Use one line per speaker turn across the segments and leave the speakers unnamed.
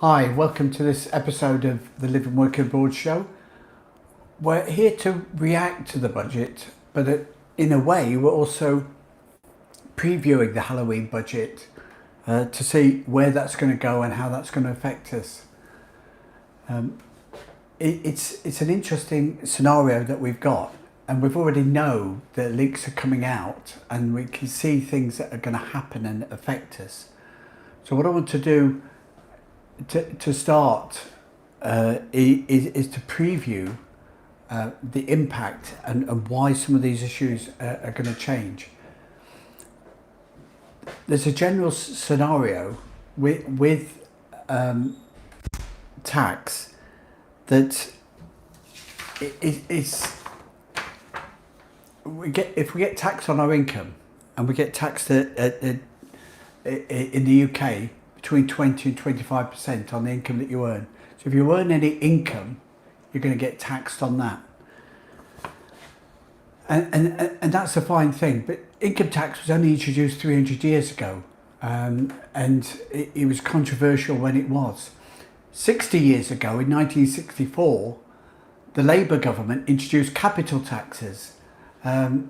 Hi, welcome to this episode of the Live and Work Abroad show. We're here to react to the budget, but in a way we're also previewing the Halloween budget to see where that's going to go and how that's going to affect us. It's an interesting scenario that we've got, and we've already know that leaks are coming out and we can see things that are going to happen and affect us. So what I want to do to start is to preview the impact and why some of these issues are going to change. There's a general scenario with tax that if we get taxed on our income, and we get taxed in the UK between 20 and 25% on the income that you earn. So if you earn any income, you're going to get taxed on that. And that's a fine thing, but income tax was only introduced 300 years ago, and it was controversial when it was. 60 years ago, in 1964, the Labour government introduced capital taxes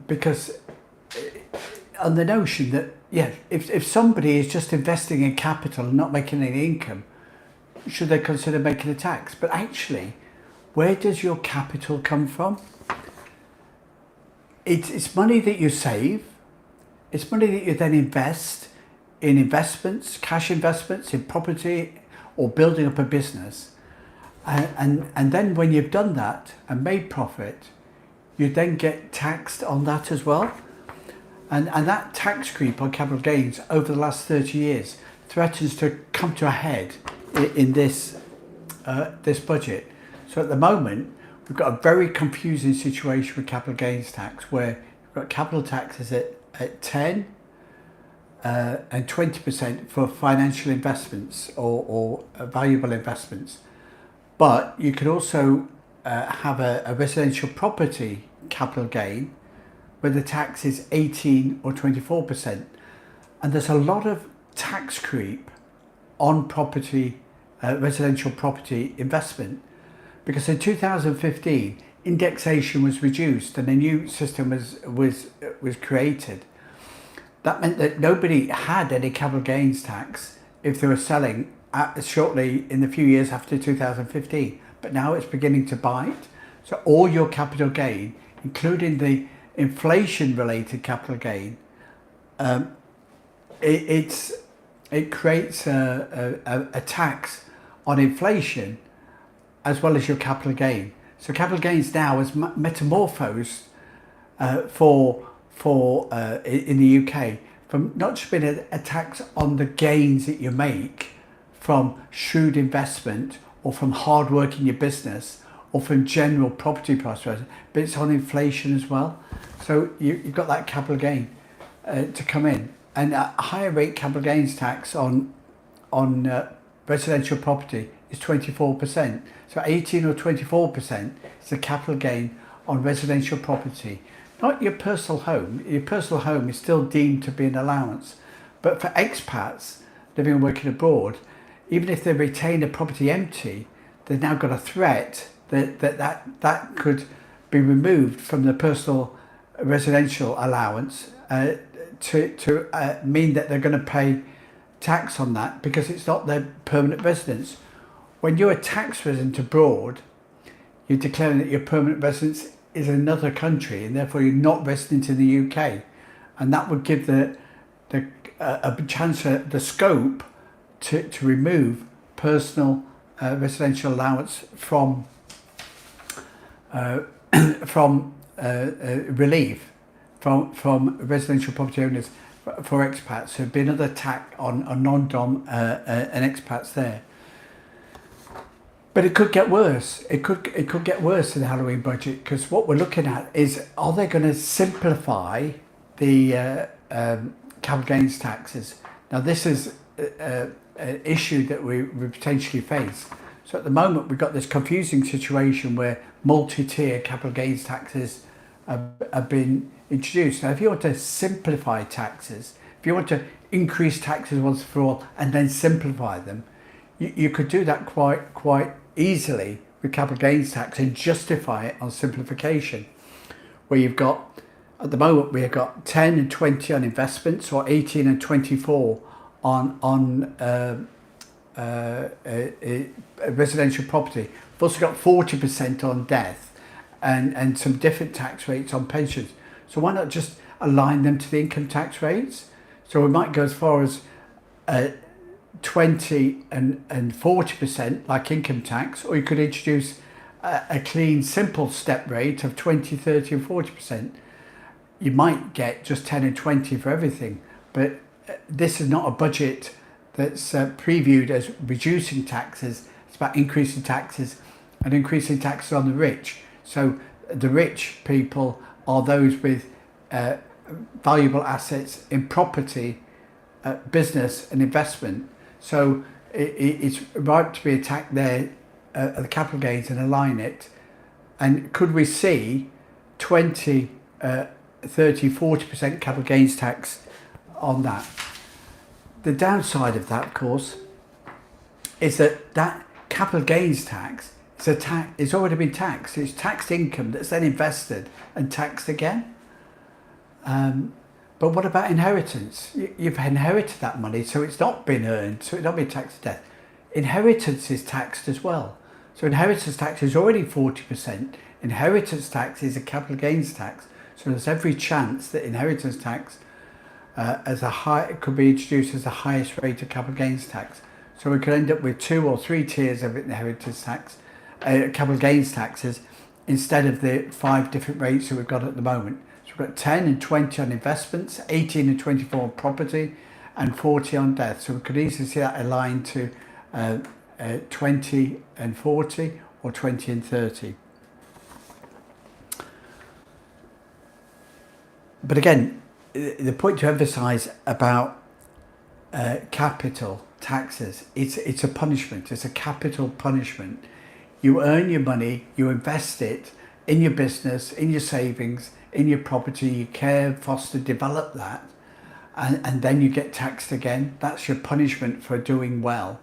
because on the notion that, if somebody is just investing in capital and not making any income, should they consider making a tax? But actually, where does your capital come from? It's money that you save. It's money that you then invest in investments, cash investments, in property, or building up a business. And then when you've done that and made profit, you then get taxed on that as well. And that tax creep on capital gains over the last 30 years threatens to come to a head in this budget. So at the moment, we've got a very confusing situation with capital gains tax, where we've got capital taxes at 10 and 20% for financial investments or valuable investments. But you could also have a residential property capital gain where the tax is 18 or 24%. And there's a lot of tax creep on property, residential property investment, because in 2015, indexation was reduced and a new system was created. That meant that nobody had any capital gains tax if they were selling shortly in the few years after 2015. But now it's beginning to bite. So all your capital gain, including the inflation-related capital gain, it creates a tax on inflation as well as your capital gain. So capital gains now is metamorphosed in the UK from not just being a tax on the gains that you make from shrewd investment or from hard work in your business or from general property price, but it's on inflation as well. So you've got that capital gain to come in, and a higher rate capital gains tax on residential property is 24%. So 18 or 24% is the capital gain on residential property, not your personal home. Your personal home is still deemed to be an allowance, but for expats living and working abroad, even if they retain a property empty, they've now got a threat that could be removed from the personal residential allowance to mean that they're going to pay tax on that because it's not their permanent residence. When you're a tax resident abroad, you're declaring that your permanent residence is another country and therefore you're not resident in the UK, and that would give a chancellor the scope to remove personal residential allowance from relief from residential property owners for expats. So it'd be another tax on non-dom and expats there. But it could get worse. It could get worse in the Halloween budget, because what we're looking at is, are they going to simplify the capital gains taxes? Now this is an issue that we potentially face. So at the moment we've got this confusing situation where multi-tier capital gains taxes have been introduced. Now if you want to simplify taxes, if you want to increase taxes once for all and then simplify them, you could do that quite easily with capital gains tax and justify it on simplification, where you've got, at the moment, we've got 10 and 20 on investments, or 18 and 24 on residential property. We've also got 40% on death and some different tax rates on pensions. So why not just align them to the income tax rates? So we might go as far as 20 and 40% like income tax, or you could introduce a clean, simple step rate of 20, 30 and 40%. You might get just 10 and 20 for everything, but this is not a budget that's previewed as reducing taxes. It's about increasing taxes and increasing taxes on the rich. So the rich people are those with valuable assets in property, business and investment. So it's right to be attacked there at the capital gains and align it. And could we see 20, 30, 40% capital gains tax on that? The downside of that, of course, is that capital gains tax it's already been taxed. It's taxed income that's then invested and taxed again. But what about inheritance? You've inherited that money, so it's not been earned, so it's not been taxed to death. Inheritance is taxed as well. So inheritance tax is already 40%. Inheritance tax is a capital gains tax. So there's every chance that inheritance tax could be introduced as the highest rate of capital gains tax. So we could end up with 2 or 3 tiers of inheritance tax, capital gains taxes, instead of the 5 different rates that we've got at the moment. So we've got 10 and 20 on investments, 18 and 24 on property, and 40 on death. So we could easily see that aligned to 20 and 40 or 20 and 30. But again, the point to emphasise about capital taxes, it's a punishment. It's a capital punishment. You earn your money, you invest it in your business, in your savings, in your property, you care, foster, develop that, and then you get taxed again. That's your punishment for doing well,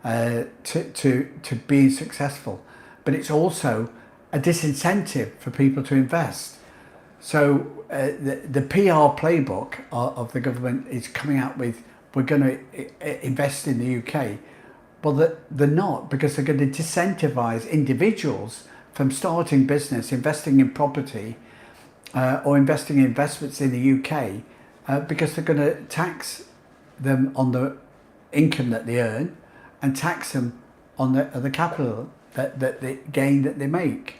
to being successful. But it's also a disincentive for people to invest. So the PR playbook of the government is coming out with, we're going to invest in the UK. Well, they're not, because they're going to disincentivise individuals from starting business, investing in property, or investing in investments in the UK, because they're going to tax them on the income that they earn and tax them on the capital that the gain that they make.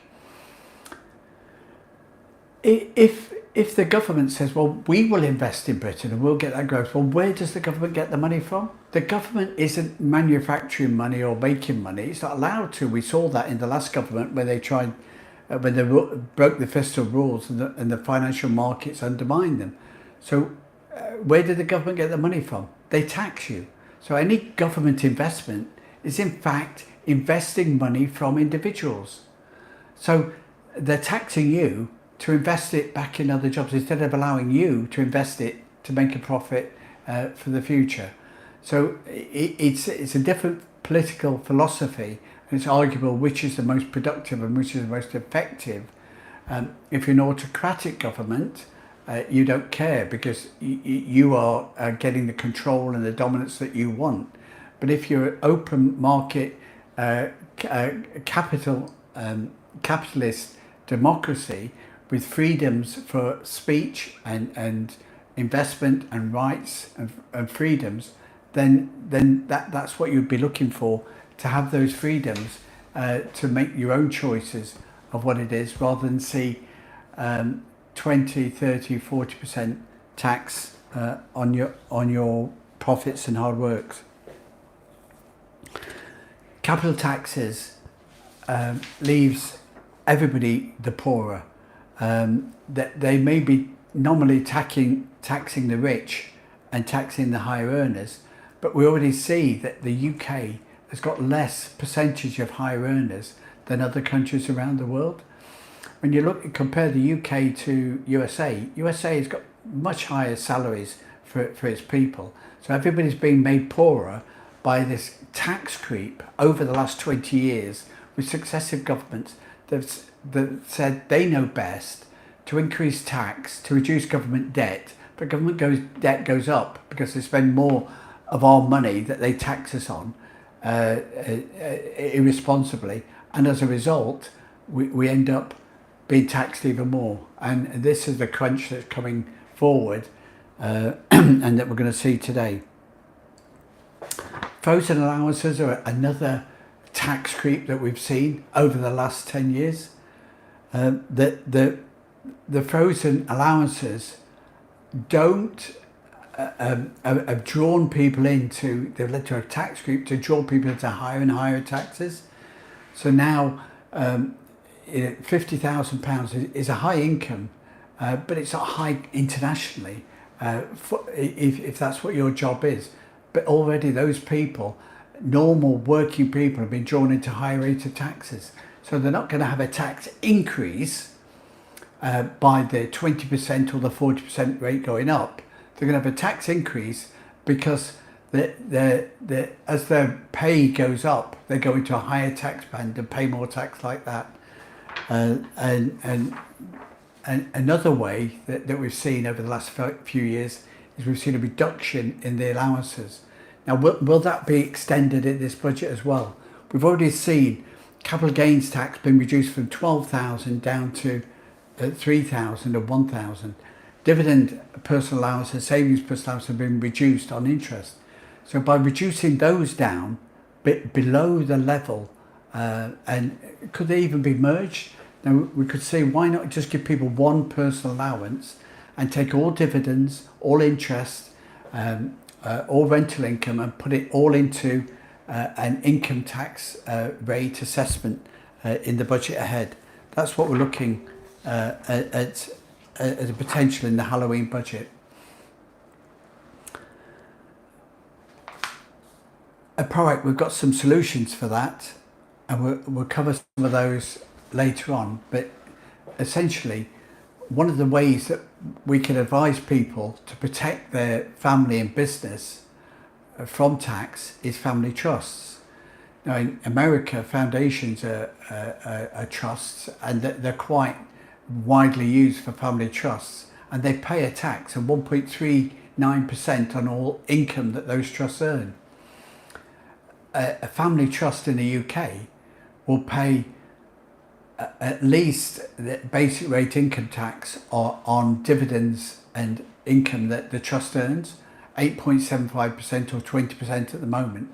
If the government says, well, we will invest in Britain and we'll get that growth, well, where does the government get the money from? The government isn't manufacturing money or making money. It's not allowed to. We saw that in the last government where they tried, when they broke the fiscal rules and the financial markets undermined them. So where did the government get the money from? They tax you. So any government investment is in fact investing money from individuals. So they're taxing you to invest it back in other jobs instead of allowing you to invest it to make a profit for the future. So it's a different political philosophy, and it's arguable which is the most productive and which is the most effective. If you're an autocratic government, you don't care because you are getting the control and the dominance that you want. But if you're an open market capitalist democracy with freedoms for speech and investment and rights and freedoms, then that's what you'd be looking for, to have those freedoms to make your own choices of what it is, rather than see 20, 30, 40% tax on your profits and hard works. Capital taxes leaves everybody the poorer. That they may be nominally taxing the rich and taxing the higher earners, but we already see that the UK has got less percentage of higher earners than other countries around the world. When you compare the UK to USA has got much higher salaries for its people. So everybody's being made poorer by this tax creep over the last 20 years with successive governments that said they know best to increase tax, to reduce government debt, but debt goes up because they spend more of our money that they tax us on irresponsibly, and as a result we end up being taxed even more. And this is the crunch that's coming forward and that we're going to see today. Frozen allowances are another tax creep that we've seen over the last 10 years. The frozen allowances have drawn people into, they've led to a tax creep to draw people into higher and higher taxes. So now £50,000 is a high income, but it's not high internationally if that's what your job is. But already those people, normal working people, have been drawn into higher rate of taxes. So they're not going to have a tax increase by the 20% or the 40% rate going up. They're going to have a tax increase because as their pay goes up, they go into a higher tax band and pay more tax like that. And another way that we've seen over the last few years is we've seen a reduction in the allowances. Now, will that be extended in this budget as well? We've already seen capital gains tax being reduced from 12,000 down to 3,000 or 1,000. Dividend personal allowance and savings personal allowance have been reduced on interest. So by reducing those down below the level, and could they even be merged? Now we could say, why not just give people one personal allowance and take all dividends, all interest, all rental income, and put it all into an income tax rate assessment in the budget ahead. That's what we're looking at as a potential in the Halloween budget. At ProACT, we've got some solutions for that, and we'll cover some of those later on. But essentially, one of the ways that we can advise people to protect their family and business from tax is family trusts. Now, in America, foundations are trusts, and they're quite widely used for family trusts, and they pay a tax of 1.39% on all income that those trusts earn. A family trust in the UK will pay at least the basic rate income tax on dividends and income that the trust earns, 8.75% or 20% at the moment.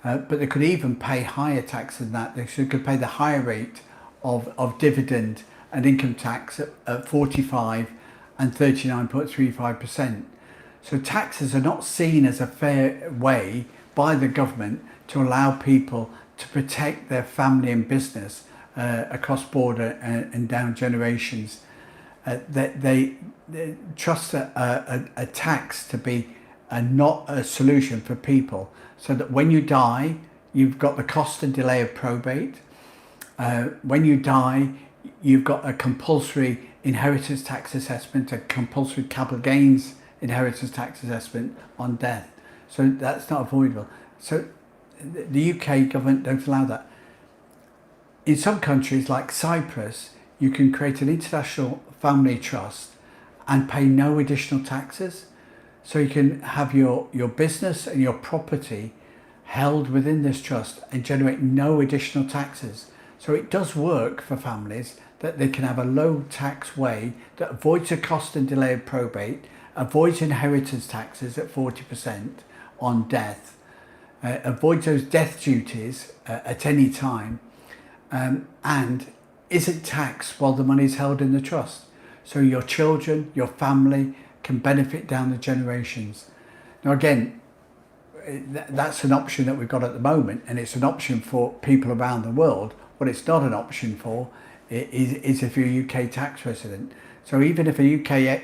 But they could even pay higher tax than that. They could pay the higher rate of dividend and income tax at 45 and 39.35%. So taxes are not seen as a fair way by the government to allow people to protect their family and business across border and down generations. They trust a tax to be not a solution for people, so that when you die, you've got the cost and delay of probate. When you die, you've got a compulsory inheritance tax assessment, a compulsory capital gains inheritance tax assessment on death. So that's not avoidable. So the UK government don't allow that. In some countries like Cyprus, you can create an international family trust and pay no additional taxes. So you can have your business and your property held within this trust and generate no additional taxes. So it does work for families that they can have a low tax way that avoids the cost and delay of probate, avoids inheritance taxes at 40% on death, avoids those death duties at any time, and isn't taxed while the money is held in the trust. So your children, your family can benefit down the generations. Now again, that's an option that we've got at the moment, and it's an option for people around the world. What it's not an option for is if you're a UK tax resident. So even if a UK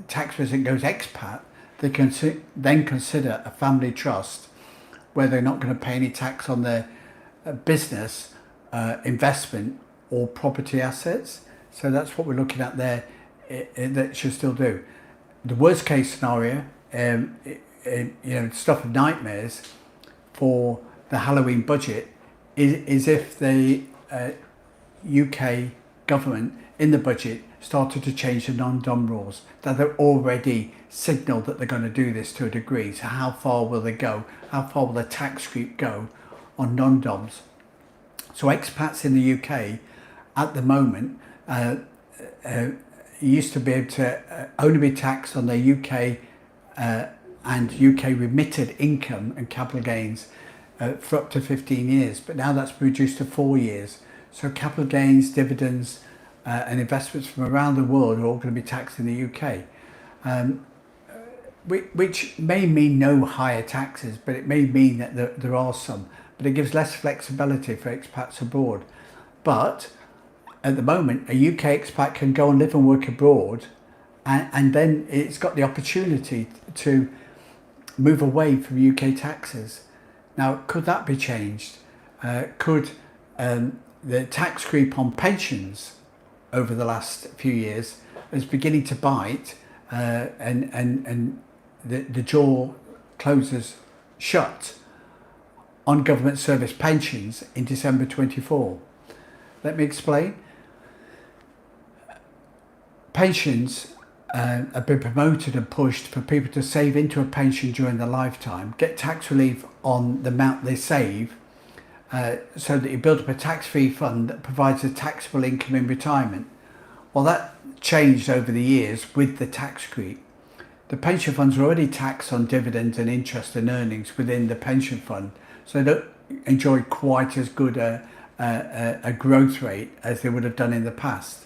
tax resident goes expat, they can then consider a family trust where they're not going to pay any tax on their business, investment or property assets. So that's what we're looking at there, that should still do. The worst case scenario stuff of nightmares for the Halloween budget is if the UK government in the budget started to change the non-dom rules, that they're already signalled that they're going to do this to a degree. So how far will they go? How far will the tax creep go on non-doms? So expats in the UK at the moment used to be able to only be taxed on their UK and UK remitted income and capital gains for up to 15 years, but now that's reduced to 4 years. So capital gains, dividends and investments from around the world are all going to be taxed in the UK, which may mean no higher taxes, but it may mean that there are some, but it gives less flexibility for expats abroad. But at the moment, a UK expat can go and live and work abroad, and then it's got the opportunity to move away from UK taxes. Now, could that be changed? Could the tax creep on pensions over the last few years is beginning to bite, and the jaw closes shut on government service pensions in December 24? Let me explain. Pensions have been promoted and pushed for people to save into a pension during their lifetime, get tax relief on the amount they save, so that you build up a tax-free fund that provides a taxable income in retirement. Well, that changed over the years with the tax creep. The pension funds are already taxed on dividends and interest and earnings within the pension fund, so they don't enjoy quite as good a growth rate as they would have done in the past.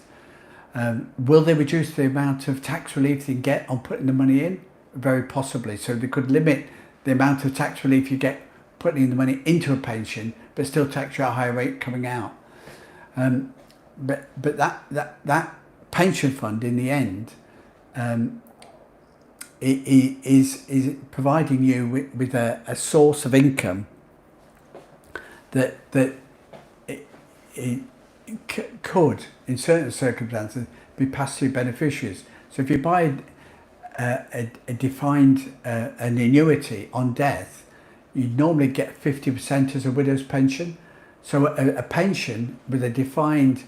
Will they reduce the amount of tax relief they get on putting the money in? Very possibly. So they could limit the amount of tax relief you get putting the money into a pension, but still tax you at a higher rate coming out. But that pension fund in the end is providing you with a source of income that it could, in certain circumstances, be passed through beneficiaries. So if you buy a defined an annuity on death, you normally get 50% as a widow's pension. So a pension with a defined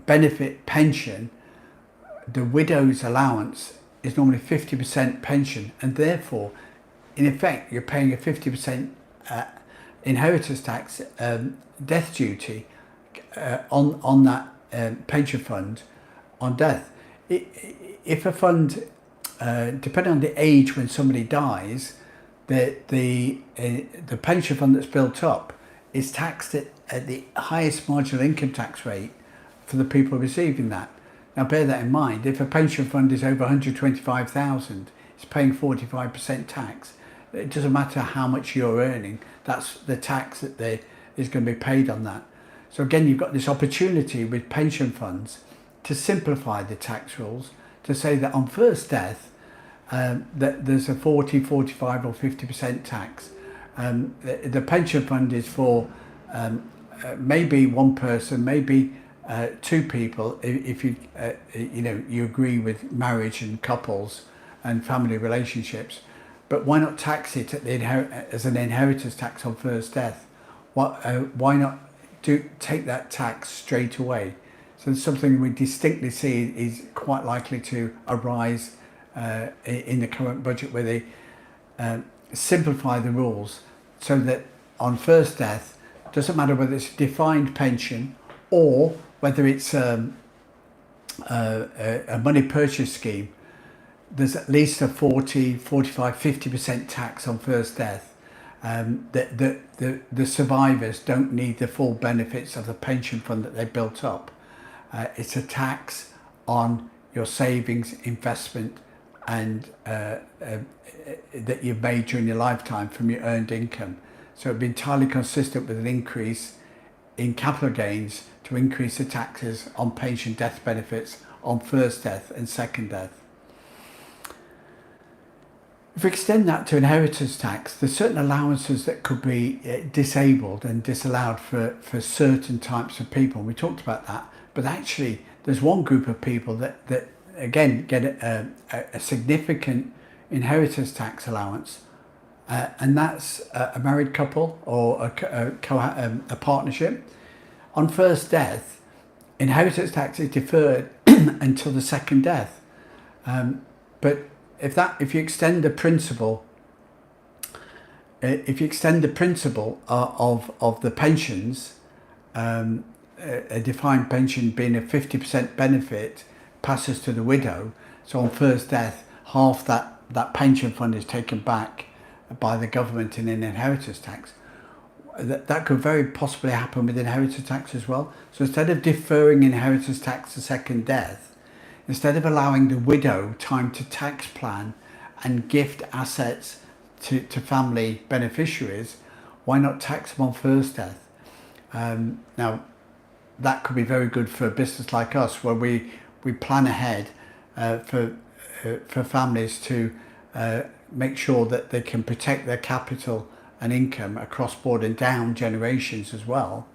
benefit pension, the widow's allowance is normally 50% pension, and therefore, in effect, you're paying a 50% inheritance tax, death duty on that pension fund on death. If a fund, depending on the age when somebody dies, the pension fund that's built up is taxed at the highest marginal income tax rate for the people receiving that. Now bear that in mind. If a pension fund is over 125,000, it's paying 45% tax. It doesn't matter how much you're earning, that's the tax that is going to be paid on that. So again, you've got this opportunity with pension funds to simplify the tax rules, to say that on first death, that there's a 40, 45 or 50% tax. The pension fund is for maybe one person, maybe two people, if you you agree with marriage and couples and family relationships. But why not tax it at as an inheritance tax on first death? Why not take that tax straight away? So it's something we distinctly see is quite likely to arise in the current budget, where they simplify the rules so that on first death, it doesn't matter whether it's a defined pension or whether it's a money purchase scheme, there's at least a 40, 45, 50% tax on first death. The survivors don't need the full benefits of the pension fund that they built up. It's a tax on your savings, investment, and that you've made during your lifetime from your earned income. So it'd be entirely consistent with an increase in capital gains to increase the taxes on pension death benefits on first death and second death. If we extend that to inheritance tax, there's certain allowances that could be disabled and disallowed for certain types of people. We talked about that, but actually there's one group of people that again get a significant inheritance tax allowance, and that's a married couple or a partnership. On first death, inheritance tax is deferred until the second death. But if you extend the principle, of the pensions, a defined pension being a 50% benefit passes to the widow. So on first death, half that pension fund is taken back by the government in an inheritance tax. That could very possibly happen with inheritance tax as well. So instead of deferring inheritance tax to second death, instead of allowing the widow time to tax plan and gift assets to family beneficiaries, why not tax them on first death? Now, that could be very good for a business like us, where we plan ahead for families to make sure that they can protect their capital and income across board and down generations as well.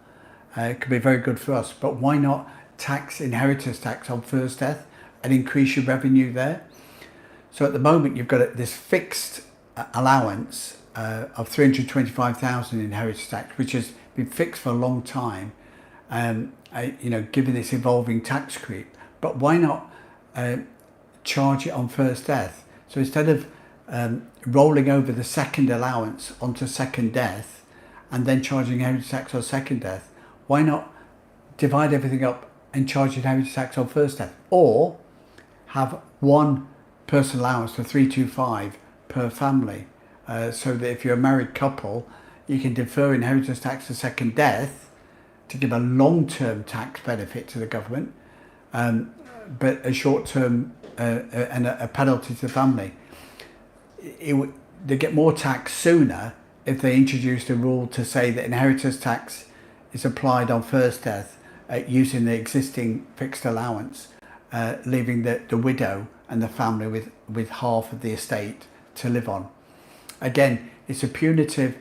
It could be very good for us. But why not tax inheritance tax on first death and increase your revenue there? So at the moment, you've got this fixed allowance of 325,000 inheritance tax, which has been fixed for a long time, given this evolving tax creep. But why not charge it on first death? So instead of rolling over the second allowance onto second death and then charging inheritance tax on second death, why not divide everything up and charge inheritance tax on first death? Or have one person allowance for 325 per family, so that if you're a married couple, you can defer inheritance tax to second death to give a long-term tax benefit to the government, but a short-term and a penalty to the family. They get more tax sooner if they introduced a rule to say that inheritance tax is applied on first death using the existing fixed allowance, leaving the widow and the family with half of the estate to live on. Again, it's a punitive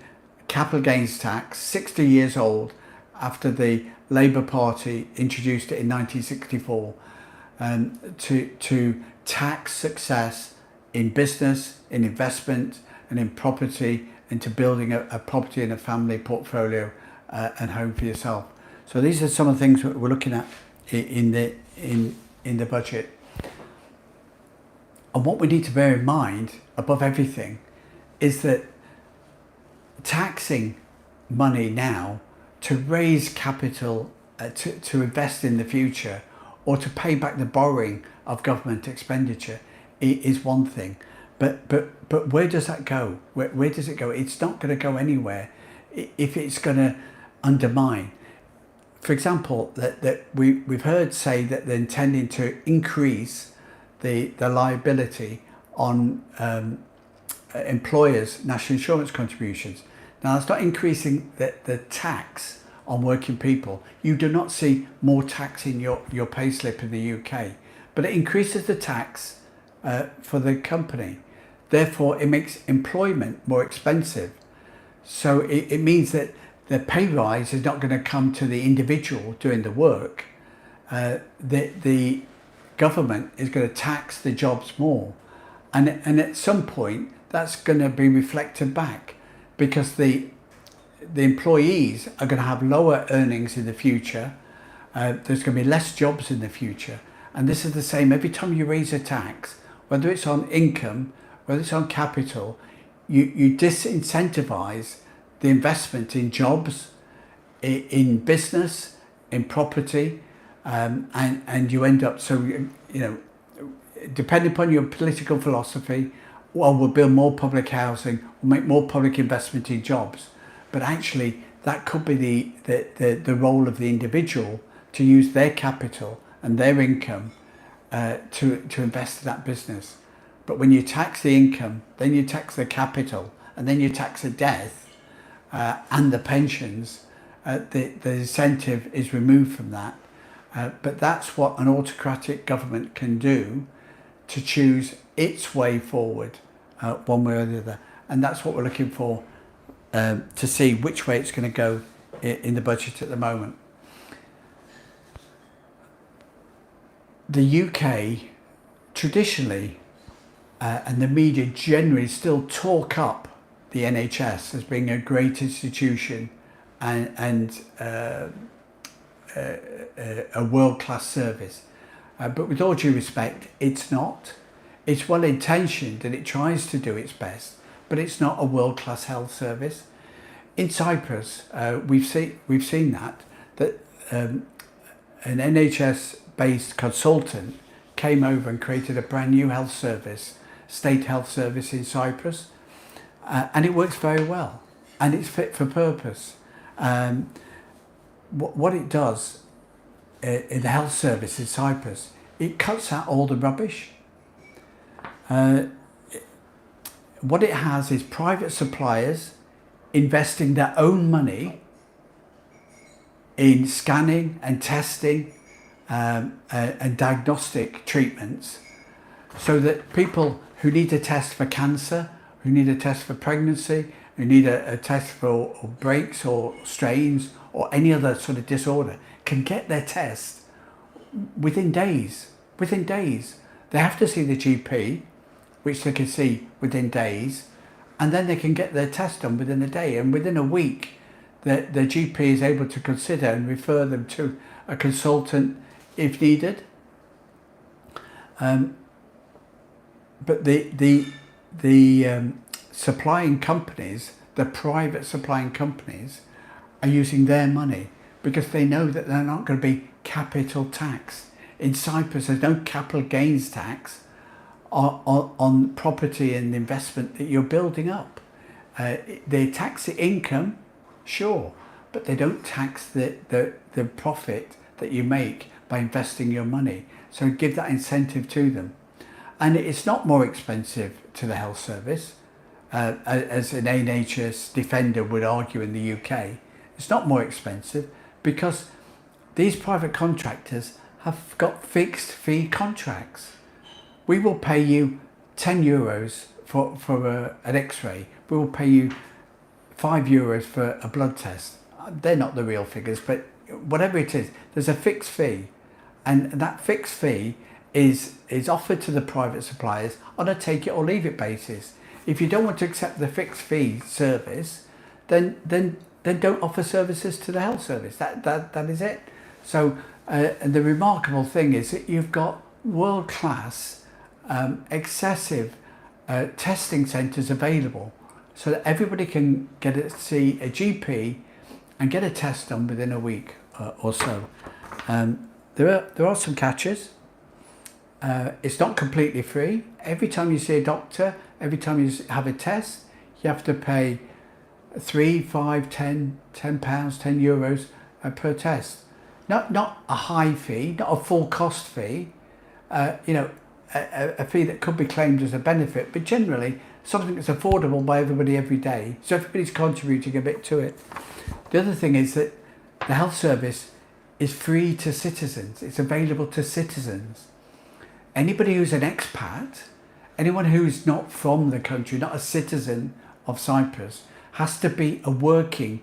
capital gains tax, 60 years old, after the Labour Party introduced it in 1964, to tax success in business, in investment, and in property, into building a property and a family portfolio and home for yourself. So these are some of the things that we're looking at in the budget. And what we need to bear in mind, above everything, is that taxing money now to raise capital, to invest in the future, or to pay back the borrowing of government expenditure is one thing. But where does that go? Where does it go? It's not going to go anywhere if it's going to undermine. For example, that we've heard say that they're intending to increase the liability on employers' national insurance contributions. Now, that's not increasing the tax on working people. You do not see more tax in your payslip in the UK, but it increases the tax for the company. Therefore, it makes employment more expensive. So it means that the pay rise is not going to come to the individual doing the work. The government is going to tax the jobs more. And at some point, that's going to be reflected back, because the employees are going to have lower earnings in the future. There's going to be less jobs in the future. And this is the same every time you raise a tax, whether it's on income, whether it's on capital, you disincentivize the investment in jobs, in business, in property, and you end up, depending upon your political philosophy, well, we'll build more public housing, we'll make more public investment in jobs. But actually, that could be the role of the individual to use their capital and their income to invest in that business. But when you tax the income, then you tax the capital, and then you tax the death and the pensions, the incentive is removed from that. But that's what an autocratic government can do, to choose its way forward, one way or the other. And that's what we're looking for, to see which way it's going to go in the budget at the moment. The UK traditionally, and the media generally still talk up the NHS as being a great institution and a world-class service. But with all due respect, it's not. It's well-intentioned and it tries to do its best, but it's not a world-class health service. In Cyprus, we've seen that an NHS-based consultant came over and created a brand new health service, state health service in Cyprus, and it works very well, and it's fit for purpose. What it does in the health service in Cyprus, it cuts out all the rubbish. What it has is private suppliers investing their own money in scanning and testing and diagnostic treatments, so that people who need a test for cancer, who need a test for pregnancy, who need a test for breaks or strains or any other sort of disorder can get their test within days. Within days. They have to see the GP, which they can see within days, and then they can get their test done within a day. And within a week, the GP is able to consider and refer them to a consultant if needed. But the supplying companies, the private supplying companies, are using their money because they know that they're not going to be capital taxed. In Cyprus, there's no capital gains tax on property and investment that you're building up. They tax the income, sure, but they don't tax the profit that you make by investing your money. So give that incentive to them. And it's not more expensive to the health service, as an NHS defender would argue in the UK. It's not more expensive because these private contractors have got fixed fee contracts. We will pay you €10 for an x-ray. We will pay you €5 for a blood test. They're not the real figures, but whatever it is, there's a fixed fee. And that fixed fee is offered to the private suppliers on a take it or leave it basis. If you don't want to accept the fixed fee service, then don't offer services to the health service. That is it. So and the remarkable thing is that you've got world-class, excessive testing centres available, so that everybody can see a GP and get a test done within a week or so. There are some catches. It's not completely free. Every time you see a doctor, every time you have a test, you have to pay £3, £5, £10, €10 per test. Not a high fee, not a full cost fee. A fee that could be claimed as a benefit, but generally something that's affordable by everybody every day. So everybody's contributing a bit to it. The other thing is that the health service is free to citizens. It's available to citizens. Anybody who's an expat, anyone who's not from the country, not a citizen of Cyprus, has to be a working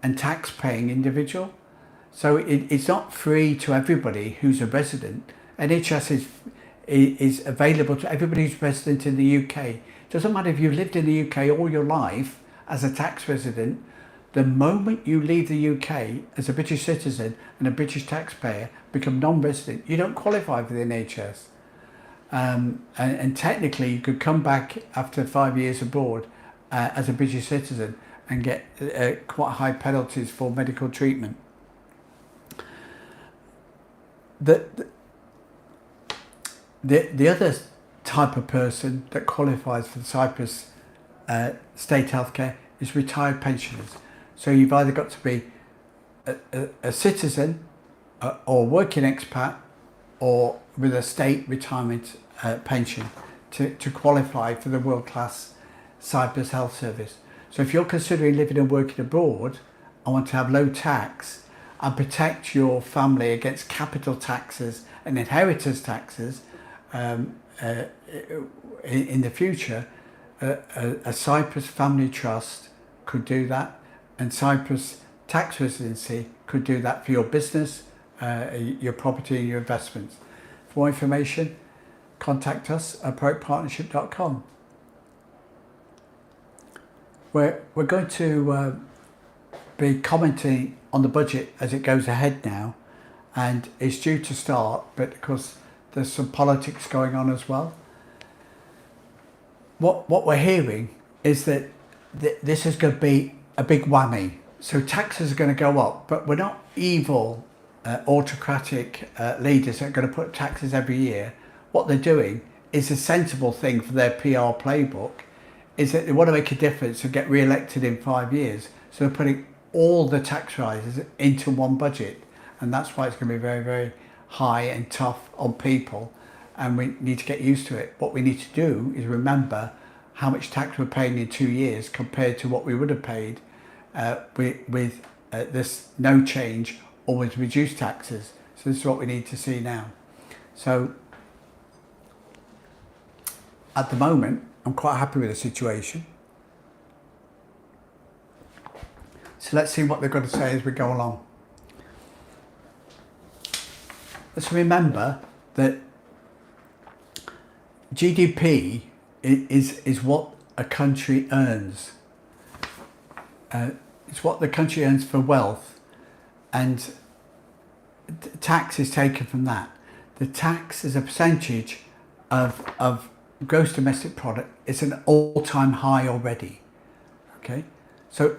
and tax-paying individual. So it's not free to everybody who's a resident. NHS is available to everybody who's resident in the UK. It doesn't matter if you've lived in the UK all your life as a tax resident. The moment you leave the UK as a British citizen and a British taxpayer, become non-resident, you don't qualify for the NHS. And technically you could come back after 5 years abroad as a British citizen and get quite high penalties for medical treatment. The other type of person that qualifies for the Cyprus state healthcare is retired pensioners. So you've either got to be a citizen or working expat or with a state retirement pension to qualify for the world-class Cyprus health service. So if you're considering living and working abroad and want to have low tax and protect your family against capital taxes and inheritance taxes in the future, a Cyprus family trust could do that, and Cyprus tax residency could do that for your business, your property and your investments. For more information, contact us at proactpartnership.com. We're going to be commenting on the budget as it goes ahead now, and it's due to start, but of course there's some politics going on as well. What we're hearing is that this is going to be a big whammy. So taxes are going to go up, but we're not evil, autocratic leaders that are going to put taxes every year. What they're doing is a sensible thing for their PR playbook, is that they want to make a difference and get re-elected in 5 years. So they're putting all the tax rises into one budget. And that's why it's going to be very, very high and tough on people. And we need to get used to it. What we need to do is remember how much tax we're paying in 2 years compared to what we would have paid with this no change or with reduced taxes. So this is what we need to see now. So at the moment, I'm quite happy with the situation. So let's see what they've got to say as we go along. Let's remember that GDP is what a country earns. It's what the country earns for wealth, and tax is taken from that. The tax is a percentage of gross domestic product. It's an all-time high already. Okay, so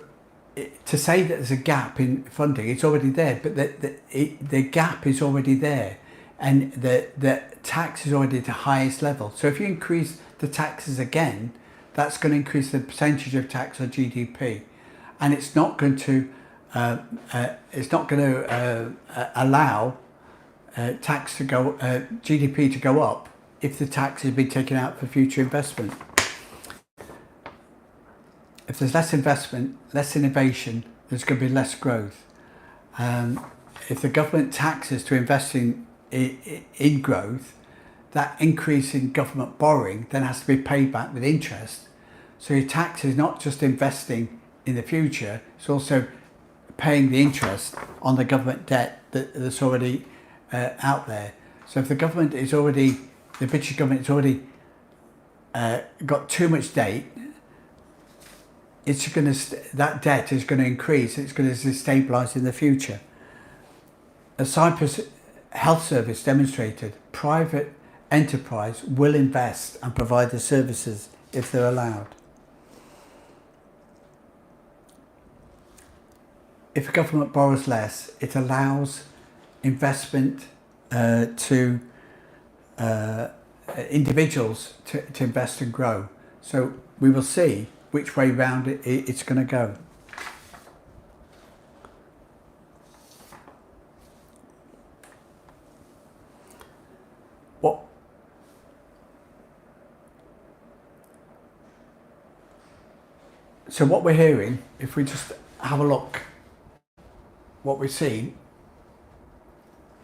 to say that there's a gap in funding, it's already there, but the gap is already there, and the tax is already at the highest level. So if you increase the taxes again, that's going to increase the percentage of tax on GDP, and it's not going to allow tax to go GDP to go up if the tax has been taken out for future investment. If there's less investment, less innovation, there's going to be less growth. If the government taxes to invest in growth, that increase in government borrowing then has to be paid back with interest. So your tax is not just investing in the future, it's also paying the interest on the government debt that's already out there. So if the government is already, the British government has already got too much debt, it's going to, that debt is going to increase. It's going to destabilise in the future. A Cyprus Health Service demonstrated private enterprise will invest and provide the services if they're allowed. If a government borrows less, it allows investment to individuals to invest and grow. So we will see which way round it's going to go. So what we're hearing, if we just have a look, what we're seeing,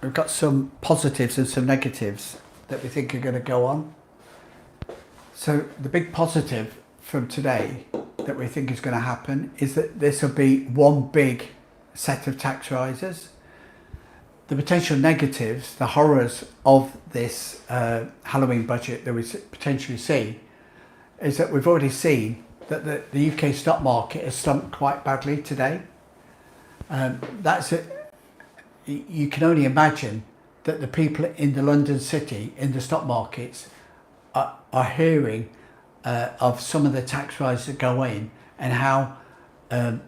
we've got some positives and some negatives that we think are going to go on. So the big positive from today that we think is going to happen is that this will be one big set of tax rises. The potential negatives, the horrors of this Halloween budget that we potentially see, is that we've already seen that the UK stock market has slumped quite badly today. That's it. You can only imagine that the people in the London city, in the stock markets, are hearing of some of the tax rises that go in and how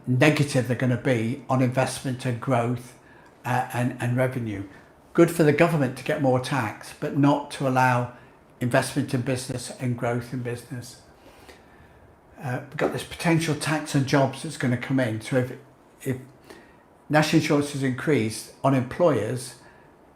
negative they're going to be on investment and growth and revenue. Good for the government to get more tax, but not to allow investment in business and growth in business. We've got this potential tax on jobs that's going to come in. So if national insurance is increased on employers,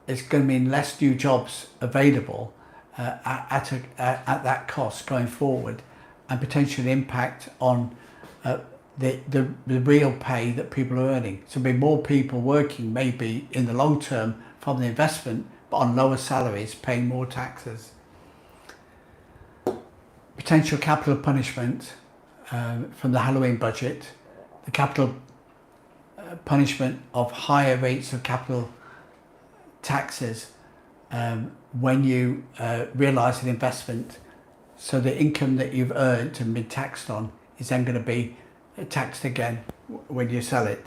it's going to mean less new jobs available at that cost going forward, and potentially impact on the real pay that people are earning. So there'll be more people working maybe in the long term from the investment, but on lower salaries, paying more taxes. Potential capital punishment from the Halloween budget, the capital punishment of higher rates of capital taxes when you realise an investment. So the income that you've earned and been taxed on is then going to be taxed again when you sell it.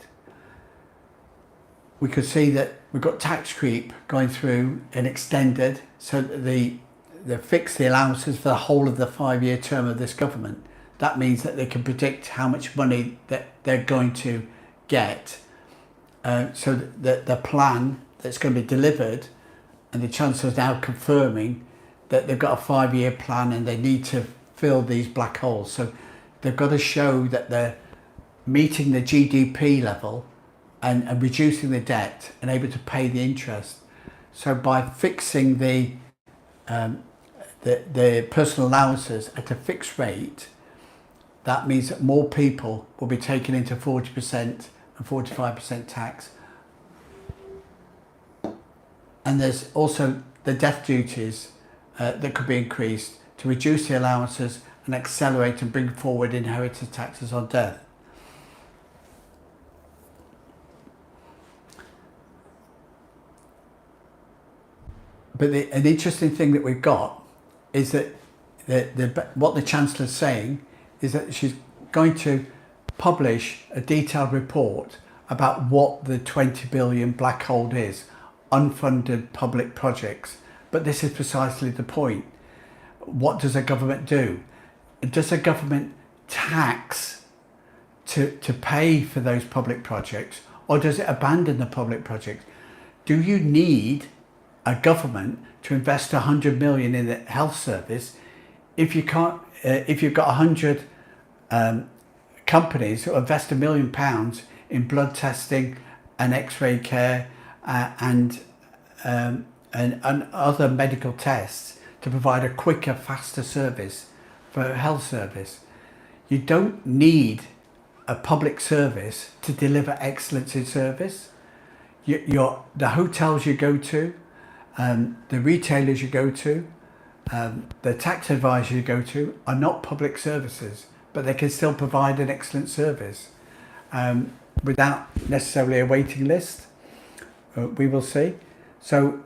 We could see that we've got tax creep going through and extended, so that they fix the allowances for the whole of the 5-year term of this government. That means that they can predict how much money that they're going to get. So that the plan that's going to be delivered, and the Chancellor is now confirming that they've got a 5-year plan and they need to fill these black holes. So they've got to show that they're meeting the GDP level and reducing the debt and able to pay the interest. So by fixing the personal allowances at a fixed rate, that means that more people will be taken into 40% and 45% tax. And there's also the death duties that could be increased to reduce the allowances and accelerate and bring forward inheritance taxes on death. But an interesting thing that we've got is that what the Chancellor's saying is that she's going to publish a detailed report about what the 20 billion black hole is, unfunded public projects. But this is precisely the point. What does a government do? Does a government tax to pay for those public projects, or does it abandon the public projects? Do you need a government to invest 100 million in the health service if you can't? If you've got 100 companies who invest £1 million in blood testing and X-ray care and other medical tests to provide a quicker, faster service for a health service. You don't need a public service to deliver excellence in service. The hotels you go to, the retailers you go to, the tax advisor you go to are not public services, but they can still provide an excellent service without necessarily a waiting list. We will see. So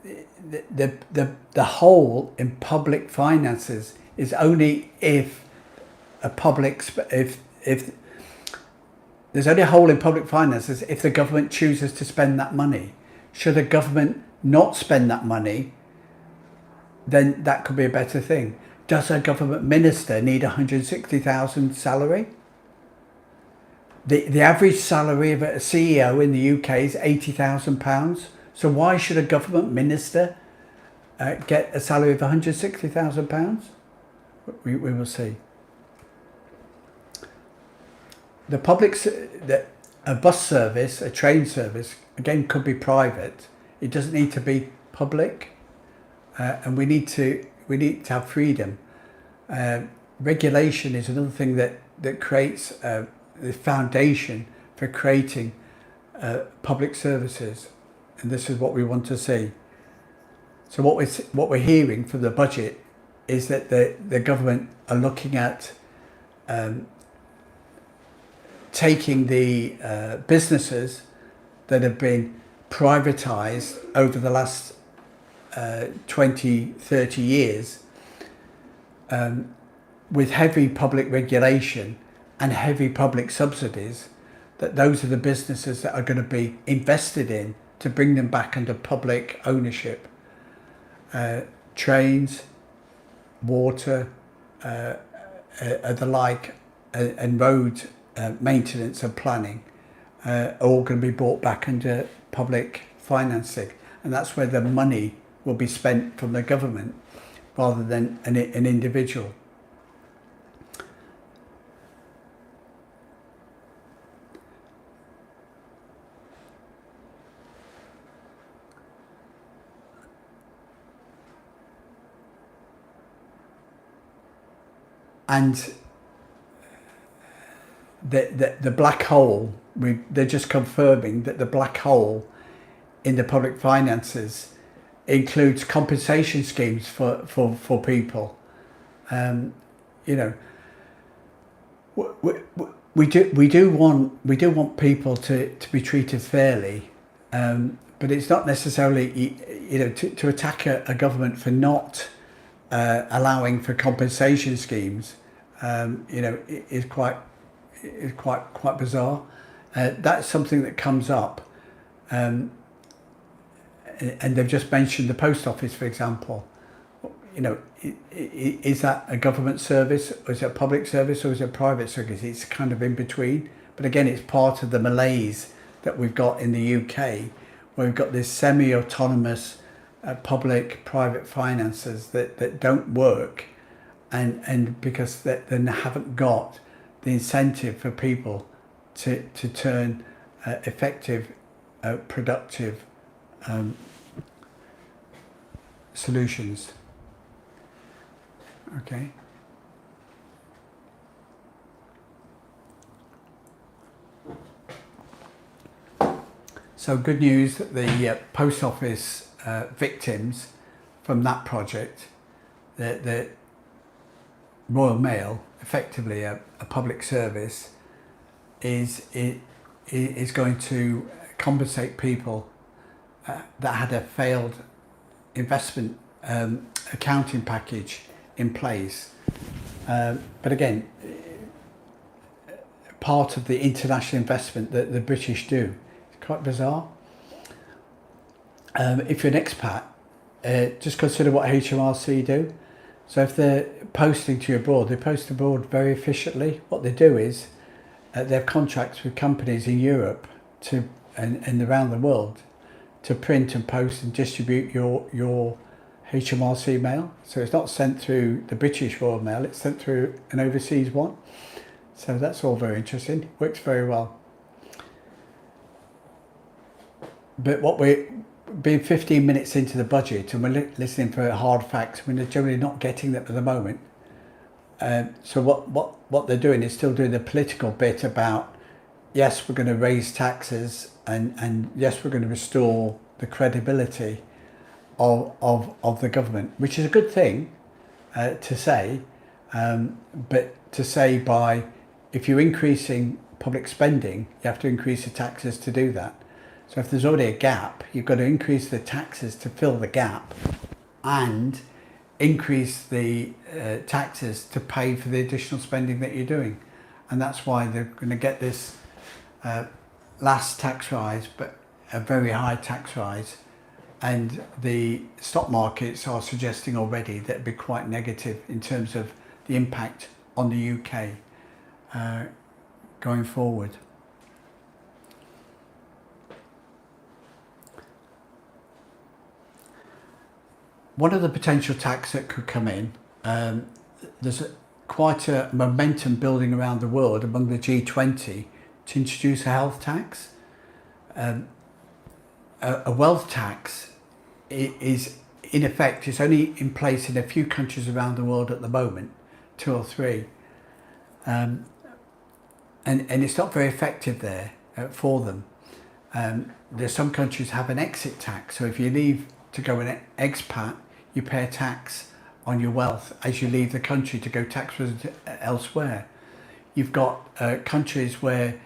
the hole in public finances is only if there's only a hole in public finances if the government chooses to spend that money. Should the government not spend that money, then that could be a better thing. Does a government minister need 160,000 salary? The average salary of a CEO in the UK is £80,000. So why should a government minister get a salary of £160,000? We will see. A bus service, a train service, again, could be private. It doesn't need to be public, and we need to have freedom. Regulation is another thing that creates the foundation for creating public services, and this is what we want to see. So what we're hearing from the budget is that the government are looking at taking the businesses that have been privatised over the last 20, 30 years with heavy public regulation and heavy public subsidies, that those are the businesses that are going to be invested in to bring them back under public ownership. Trains, water, the like, and road maintenance and planning are all going to be brought back under public financing, and that's where the money will be spent from the government rather than an individual. And the black hole, they're just confirming that the black hole in the public finances includes compensation schemes for people. You know, we do want people to be treated fairly, but it's not necessarily, to attack a government for not allowing for compensation schemes, is quite bizarre. That's something that comes up, and they've just mentioned the post office, for example. Is that a government service, or is it a public service, or is it a private service? It's kind of in between. But again, it's part of the malaise that we've got in the UK, where we've got this semi-autonomous public-private finances that don't work, and because they haven't got the incentive for people to turn effective, productive solutions. Okay. So good news that the post office victims from that project, the Royal Mail, effectively a public service, is going to compensate people that had a failed investment accounting package in place. But again, part of the international investment that the British do. It's quite bizarre. If you're an expat, just consider what HMRC do. So if they're posting to you abroad, they post abroad very efficiently. What they do is they have contracts with companies in Europe and around the world to print and post and distribute your HMRC mail. So it's not sent through the British Royal Mail, it's sent through an overseas one. So that's all very interesting, works very well. But what we're being 15 minutes into the budget and we're listening for hard facts, we're generally not getting them at the moment. So what they're doing is still doing the political bit about, yes, we're going to raise taxes and yes, we're going to restore the credibility of the government, which is a good thing to say, but to say by, if you're increasing public spending, you have to increase the taxes to do that. So if there's already a gap, you've got to increase the taxes to fill the gap and increase the taxes to pay for the additional spending that you're doing. And that's why they're going to get this last tax rise, but a very high tax rise. And the stock markets are suggesting already that it'd be quite negative in terms of the impact on the UK going forward. One of the potential tax that could come in, there's quite a momentum building around the world among the G20 to introduce a health tax. A wealth tax is, in effect, it's only in place in a few countries around the world at the moment, 2 or 3. And it's not very effective there for them. There's some countries have an exit tax, so if you leave to go an expat, you pay a tax on your wealth as you leave the country to go tax resident elsewhere. You've got countries where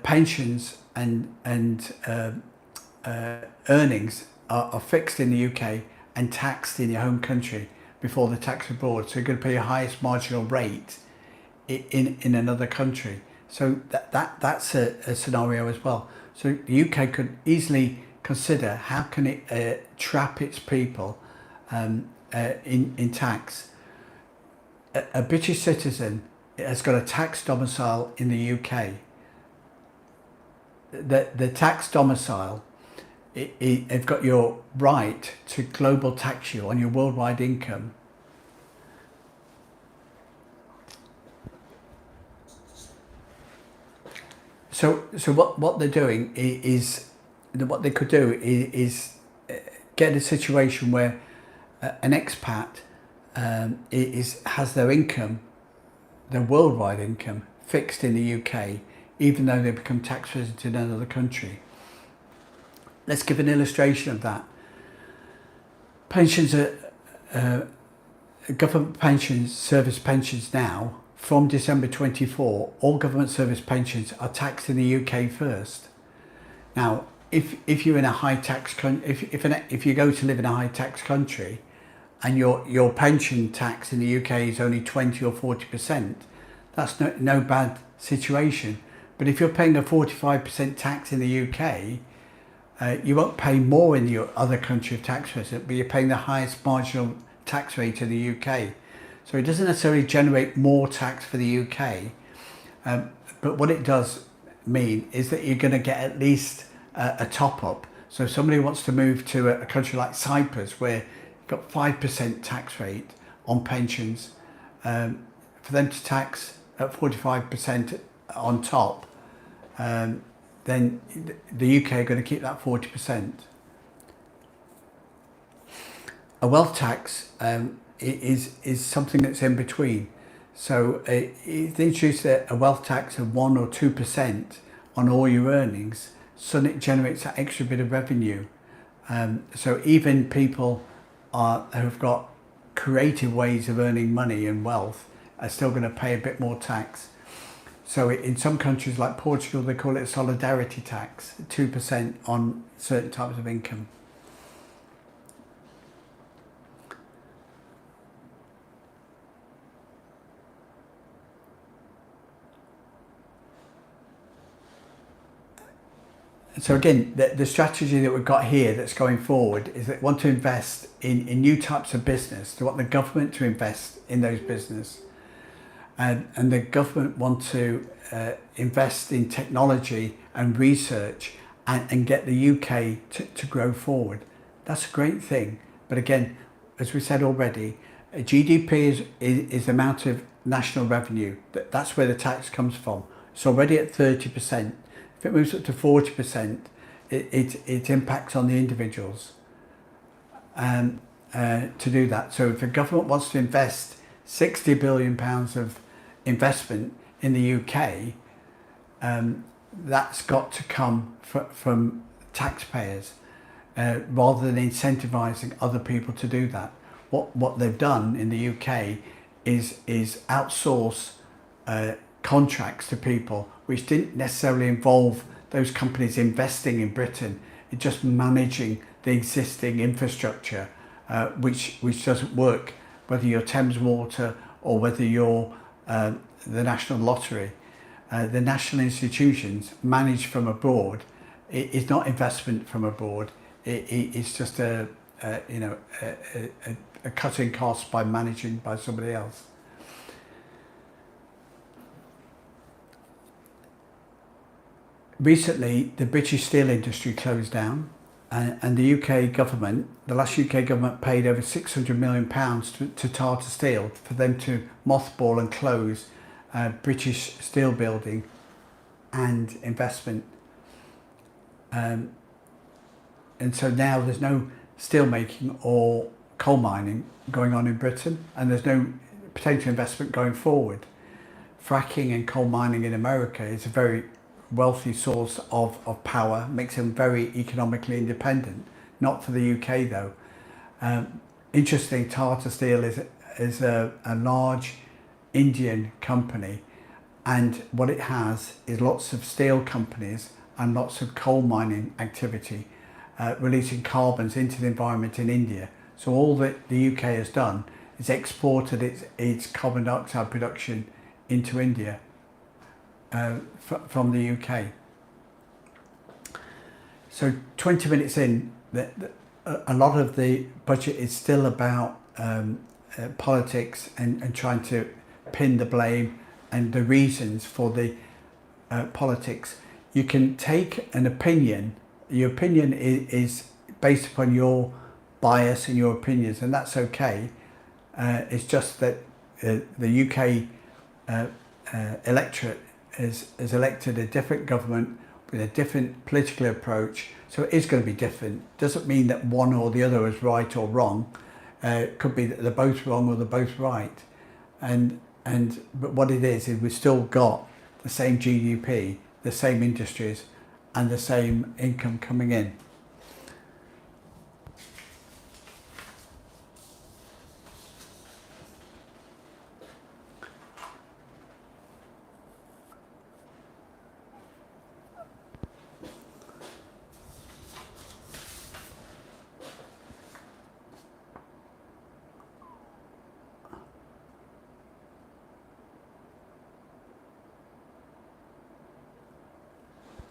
pensions and earnings are fixed in the UK and taxed in your home country before the tax abroad. So you're going to pay your highest marginal rate in another country. So that's a scenario as well. So the UK could easily consider how can it trap its people in tax. A British citizen has got a tax domicile in the UK. The tax domicile, you've got your right to global tax you on your worldwide income. So what they're doing is what they could do is get a situation where an expat has their income, their worldwide income, fixed in the UK, even though they become tax resident in another country. Let's give an illustration of that. Pensions are government pensions, service pensions now, from December 24, all government service pensions are taxed in the UK first. Now, if you're in a high tax country, if you go to live in a high tax country, and your pension tax in the UK is only 20 or 40%, that's no bad situation. But if you're paying a 45% tax in the UK, you won't pay more in your other country of tax resident, but you're paying the highest marginal tax rate in the UK. So it doesn't necessarily generate more tax for the UK, but what it does mean is that you're going to get at least a top up. So if somebody wants to move to a country like Cyprus, where you've got 5% tax rate on pensions, for them to tax at 45% on top, then the UK are going to keep that 40%. A wealth tax is something that's in between. So if they introduce a wealth tax of 1 or 2% on all your earnings, suddenly it generates that extra bit of revenue. So even people who've got creative ways of earning money and wealth are still going to pay a bit more tax. So in some countries like Portugal, they call it a solidarity tax, 2% on certain types of income. So again, the strategy that we've got here that's going forward is that we want to invest in new types of business. They want the government to invest in those business. And the government want to invest in technology and research and get the UK to grow forward. That's a great thing. But again, as we said already, GDP is the amount of national revenue. That's where the tax comes from. It's already at 30%. If it moves up to 40%, it impacts on the individuals to do that. So if the government wants to invest £60 billion of investment in the UK, that's got to come from taxpayers rather than incentivising other people to do that. What they've done in the UK is outsource contracts to people, which didn't necessarily involve those companies investing in Britain. It's just managing the existing infrastructure, which doesn't work, whether you're Thames Water or whether you're the National Lottery. The national institutions managed from abroad. It's not investment from abroad. It's just a cutting costs by managing by somebody else. Recently, the British steel industry closed down, and the UK government, the last UK government, paid over £600 million to Tata Steel for them to mothball and close British steel building and investment. And so now there's no steel making or coal mining going on in Britain, and there's no potential investment going forward. Fracking and coal mining in America is a very wealthy source of power, makes them very economically independent. Not for the UK though. Interesting, Tata Steel is a large Indian company, and what it has is lots of steel companies and lots of coal mining activity, releasing carbons into the environment in India. So all that the UK has done is exported its carbon dioxide production into India. From the UK. So 20 minutes in, a lot of the budget is still about politics and trying to pin the blame and the reasons for the politics. You can take an opinion. Your opinion is based upon your bias and your opinions, and that's okay. It's just that the UK electorate has elected a different government with a different political approach, so it is going to be different. Doesn't mean that one or the other is right or wrong. It could be that they're both wrong or they're both right. But what it is we've still got the same GDP, the same industries, and the same income coming in.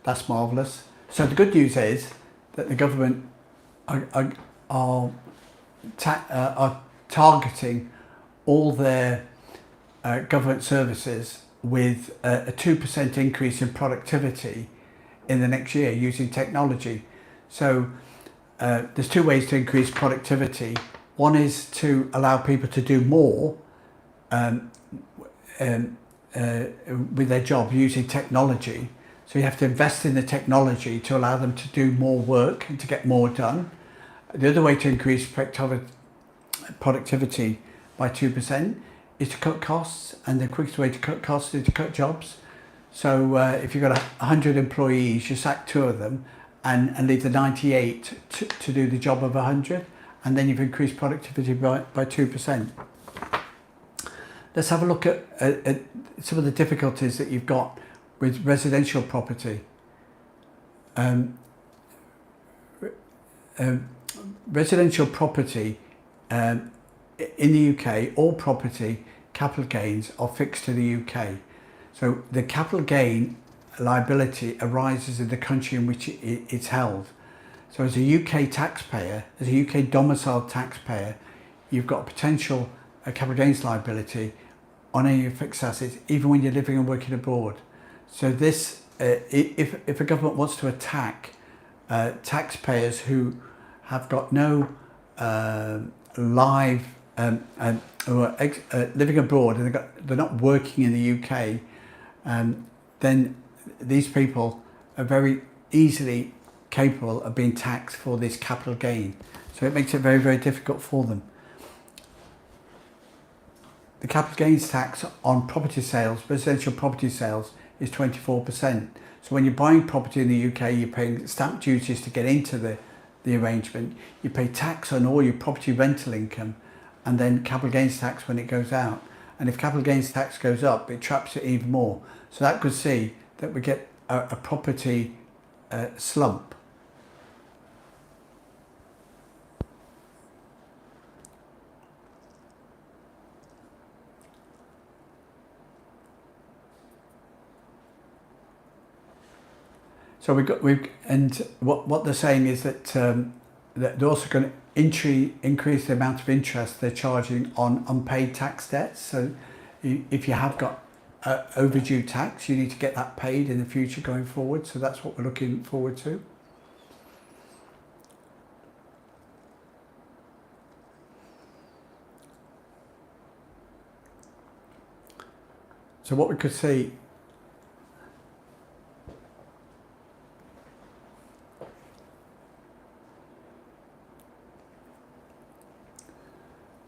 That's marvellous. So the good news is that the government are targeting all their government services with a 2% increase in productivity in the next year using technology. So there's two ways to increase productivity. One is to allow people to do more with their job using technology. So you have to invest in the technology to allow them to do more work and to get more done. The other way to increase productivity by 2% is to cut costs, and the quickest way to cut costs is to cut jobs. So if you've got 100 employees, you sack 2 of them and leave the 98 to do the job of 100, and then you've increased productivity by 2%. Let's have a look at some of the difficulties that you've got with residential property. Residential property in the UK, all property capital gains are fixed to the UK. So the capital gain liability arises in the country in which it's held. So as a UK taxpayer, as a UK domiciled taxpayer, you've got a potential capital gains liability on any of your fixed assets, even when you're living and working abroad. So this, if a government wants to attack taxpayers who have got no live, who are living abroad and they're not working in the UK, then these people are very easily capable of being taxed for this capital gain. So it makes it very, very difficult for them. The capital gains tax on property sales, residential property sales, is 24%. So when you're buying property in the UK, you're paying stamp duties to get into the arrangement. You pay tax on all your property rental income, and then capital gains tax when it goes out. And if capital gains tax goes up, it traps it even more. So that could see that we get a property slump. So and what they're saying is that that they're also going to increase the amount of interest they're charging on unpaid tax debts. So if you have got overdue tax, you need to get that paid in the future going forward. So that's what we're looking forward to. So what we could see,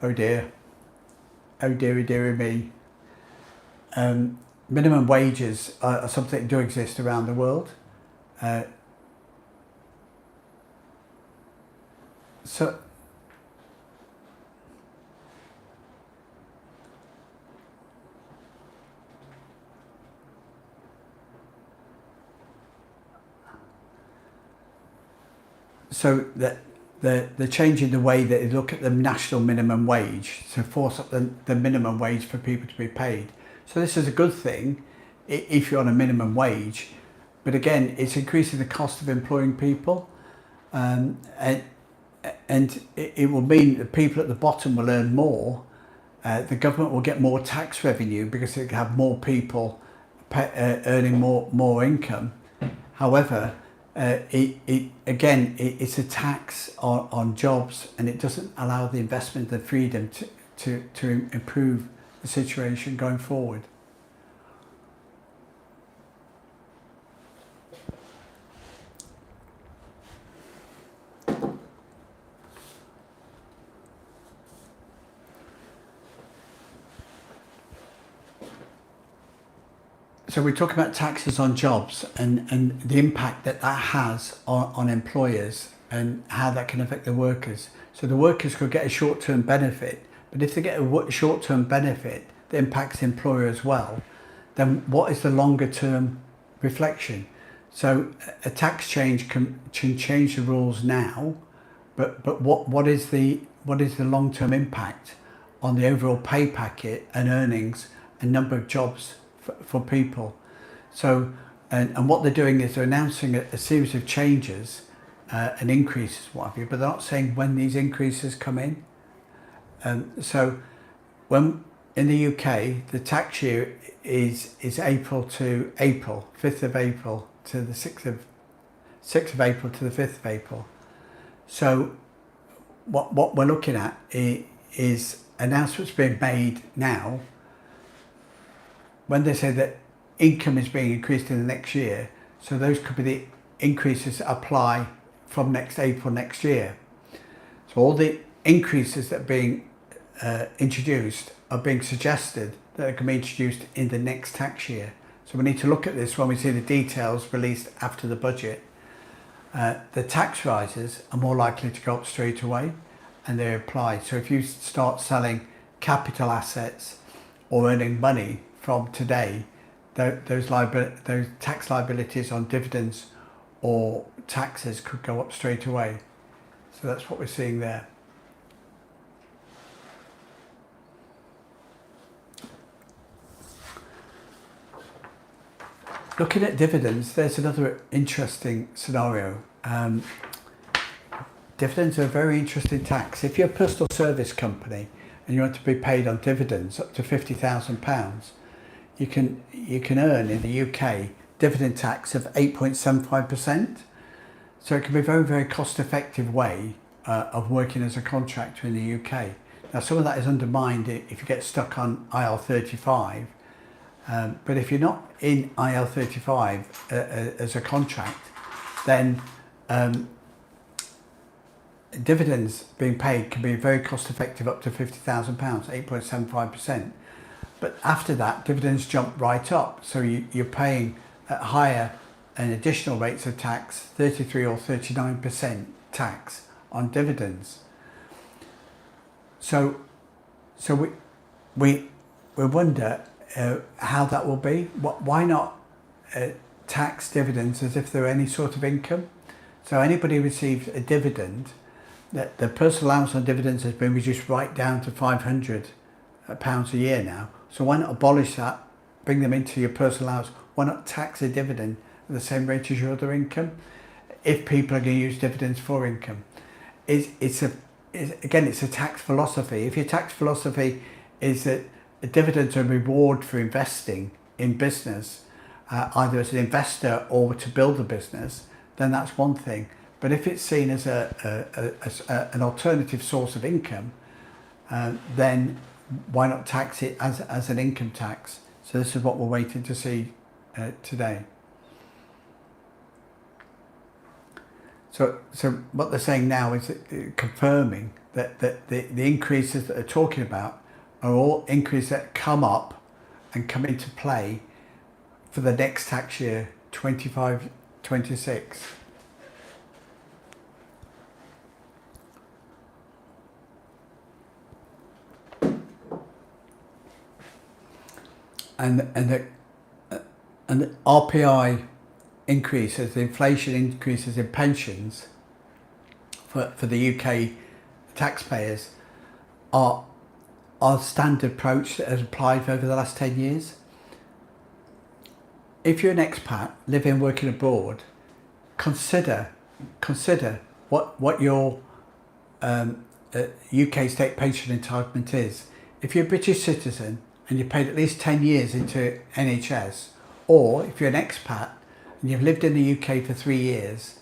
oh dear, oh dearie, dearie me. Minimum wages are something that do exist around the world. So they're changing the way that they look at the national minimum wage to force up the minimum wage for people to be paid. So this is a good thing if you're on a minimum wage, but again, it's increasing the cost of employing people, and it will mean that people at the bottom will earn more. The government will get more tax revenue because they have more people earning more income. However, it's a tax on jobs, and it doesn't allow the investment, the freedom to improve the situation going forward. So we talk about taxes on jobs and the impact that has on employers and how that can affect the workers. So the workers could get a short-term benefit, but if they get a short-term benefit that impacts the employer as well, then what is the longer-term reflection? So a tax change can change the rules now, but what is the long-term impact on the overall pay packet and earnings and number of jobs for people? So And what they're doing is they're announcing a series of changes and increases, what have you, but they're not saying when these increases come in. So when in the UK, the tax year is April to April, 5th of April to the 6th of April to the 5th of April. So what we're looking at is announcements being made now when they say that income is being increased in the next year. So those could be the increases that apply from next April next year. So all the increases that are being introduced are being suggested that are going to be introduced in the next tax year. So we need to look at this when we see the details released after the budget. The tax rises are more likely to go up straight away, and they apply. So if you start selling capital assets or earning money from today, those tax liabilities on dividends or taxes could go up straight away. So that's what we're seeing there. Looking at dividends, there's another interesting scenario. Dividends are a very interesting tax. If you're a personal service company and you want to be paid on dividends up to £50,000, you can earn in the UK dividend tax of 8.75%. So it can be a very, very cost-effective way of working as a contractor in the UK. Now, some of that is undermined if you get stuck on IL35. But if you're not in IL35 as a contract, then dividends being paid can be very cost effective, up to £50,000, 8.75%. But after that, dividends jump right up. So you're paying at higher and additional rates of tax, 33 or 39% tax on dividends. So we wonder how that will be. Why not tax dividends as if they're any sort of income? So anybody who receives a dividend, that the personal allowance on dividends has been reduced right down to £500 a year now. So why not abolish that, bring them into your personal allowance? Why not tax a dividend at the same rate as your other income, if people are going to use dividends for income? It's a tax philosophy. If your tax philosophy is that dividends are a reward for investing in business, either as an investor or to build a business, then that's one thing. But if it's seen as an alternative source of income, then why not tax it as an income tax? So this is what we're waiting to see today. So what they're saying now is confirming that the increases that they're talking about are all increases that come up and come into play for the next tax year, 25-26. And the RPI increases, the inflation increases in pensions for the UK taxpayers are standard approach that has applied over the last 10 years. If you're an expat living and working abroad, consider what your UK state pension entitlement is. If you're a British citizen and you paid at least 10 years into NHS, or if you're an expat and you've lived in the UK for 3 years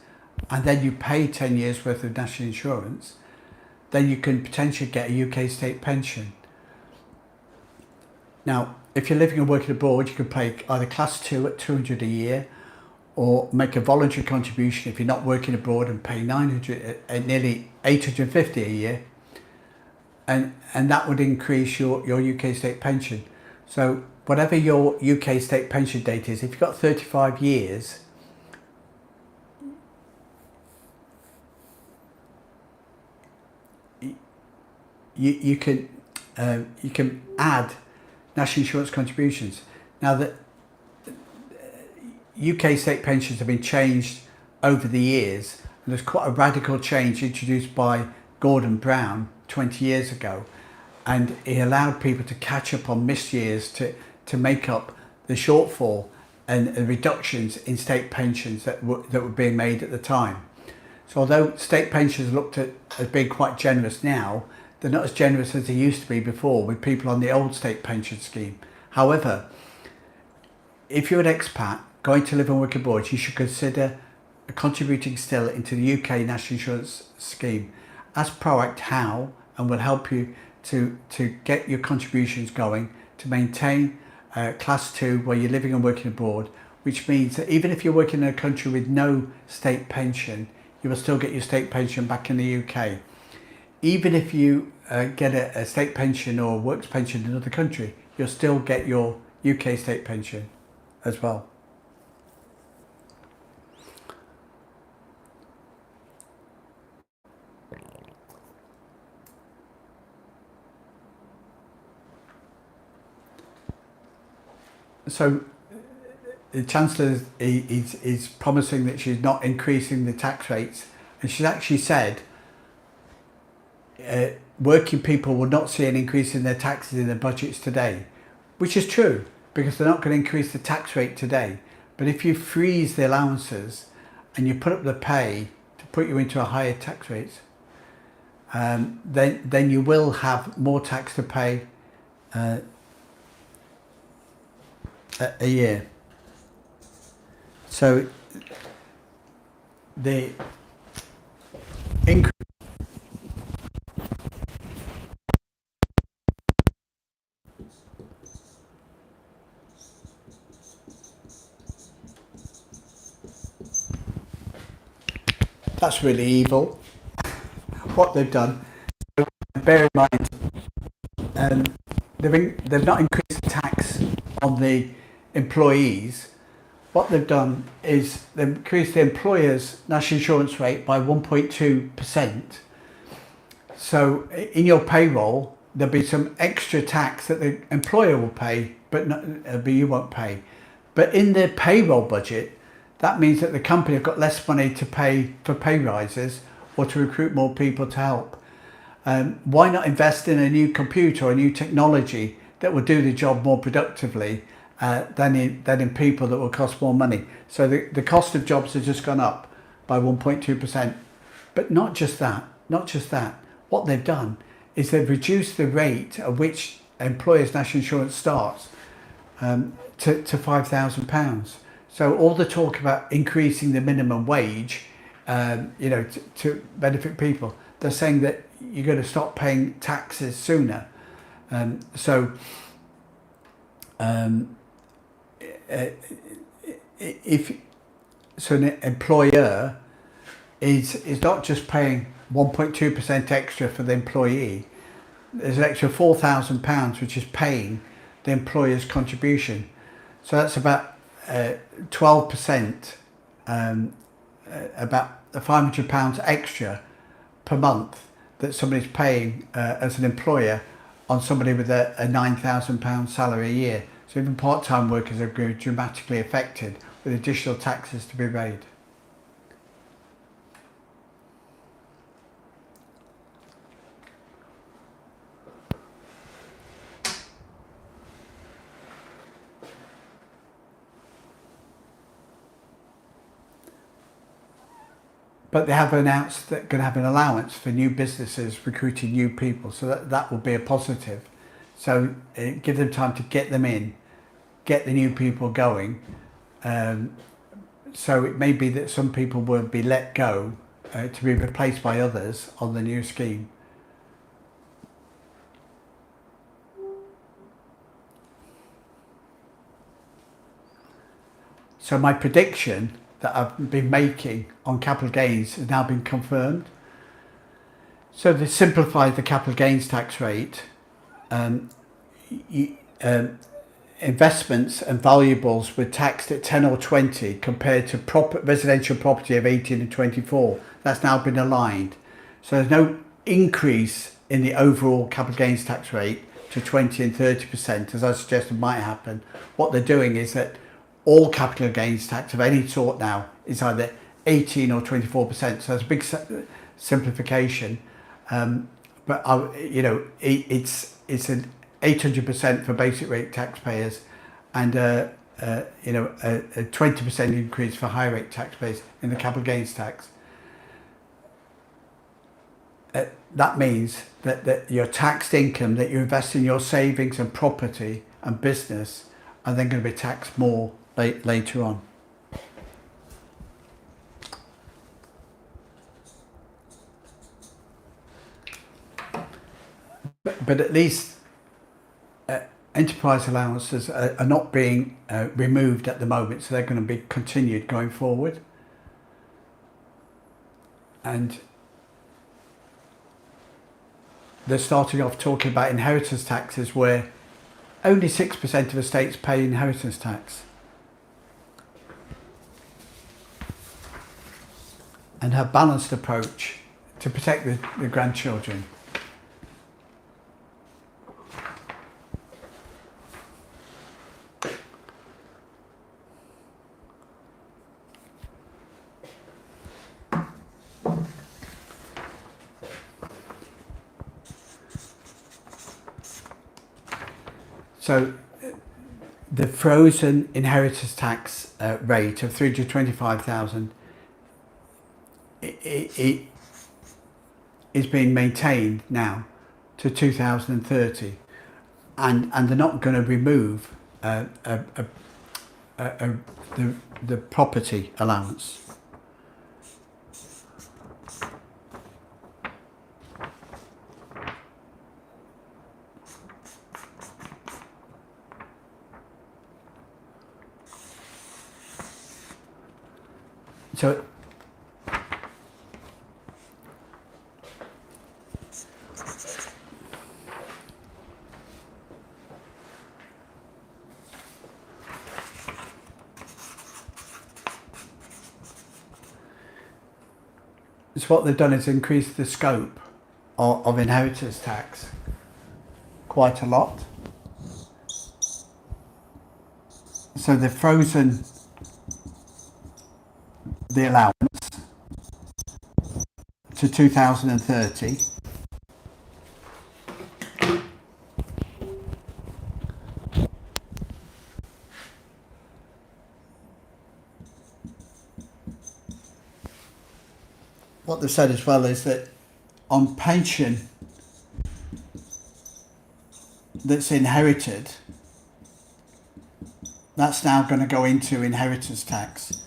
and then you pay 10 years worth of national insurance, then you can potentially get a UK state pension. Now, if you're living and working abroad, you can pay either class 2 at 200 a year, or make a voluntary contribution if you're not working abroad and pay 900, nearly 850 a year, and that would increase your UK state pension. So whatever your UK state pension date is, if you've got 35 years, you can add national insurance contributions. Now that UK state pensions have been changed over the years, and there's quite a radical change introduced by Gordon Brown 20 years ago, and he allowed people to catch up on missed years to make up the shortfall and reductions in state pensions that were being made at the time. So although state pensions are looked at as being quite generous now, they're not as generous as they used to be before with people on the old state pension scheme. However, if you're an expat going to live and work abroad, you should consider contributing still into the UK National Insurance Scheme. Ask ProACT how, and will help you to get your contributions going to maintain Class 2 where you're living and working abroad, which means that even if you're working in a country with no state pension, you will still get your state pension back in the UK. Even if you get a state pension or works pension in another country, you'll still get your UK state pension as well. So the Chancellor is promising that she's not increasing the tax rates, and she's actually said working people will not see an increase in their taxes in their budgets today, which is true because they're not going to increase the tax rate today. But if you freeze the allowances and you put up the pay to put you into a higher tax rate, then you will have more tax to pay a year. So the increase that's really evil what they've done. Bear in mind they've not increased the tax on the employees. What they've done is they've increased the employer's national insurance rate by 1.2%. So in your payroll, there'll be some extra tax that the employer will pay, but you won't pay. But in their payroll budget, that means that the company have got less money to pay for pay rises or to recruit more people to help. Why not invest in a new computer or a new technology that will do the job more productively than in people that will cost more money? So the cost of jobs has just gone up by 1.2%. But not just that. What they've done is they've reduced the rate at which employers' national insurance starts to £5,000. So all the talk about increasing the minimum wage, to benefit people, they're saying that you're going to stop paying taxes sooner. If an employer is not just paying 1.2% extra for the employee, there's an extra £4,000 which is paying the employer's contribution. So that's about 12%, about £500 extra per month that somebody's paying as an employer on somebody with a £9,000 salary a year. So even part-time workers are going to be dramatically affected with additional taxes to be paid. But they have announced that they're going to have an allowance for new businesses recruiting new people, so that will be a positive. So give them time to get them in, get the new people going. So it may be that some people will be let go to be replaced by others on the new scheme. So my prediction that I've been making on capital gains has now been confirmed. So they simplified the capital gains tax rate. Investments and valuables were taxed at 10 or 20 compared to residential property of 18 and 24. That's now been aligned. So there's no increase in the overall capital gains tax rate to 20 and 30%, as I suggested might happen. What they're doing is that all capital gains tax of any sort now is either 18 or 24%. So it's a big simplification. But it's an 800% for basic rate taxpayers and a 20% increase for high rate taxpayers in the capital gains tax. That means that your taxed income that you invest in your savings and property and business are then going to be taxed more later on. But at least enterprise allowances are not being removed at the moment, so they're going to be continued going forward. And they're starting off talking about inheritance taxes, where only 6% of estates pay inheritance tax, and have balanced approach to protect the grandchildren. So the frozen inheritance tax rate of 325,000 it is being maintained now to 2030, and they're not going to remove the property allowance. So what they've done is increase the scope of inheritance tax quite a lot. So they've frozen the allowance to 2030. What they've said as well is that on pension that's inherited, that's now going to go into inheritance tax.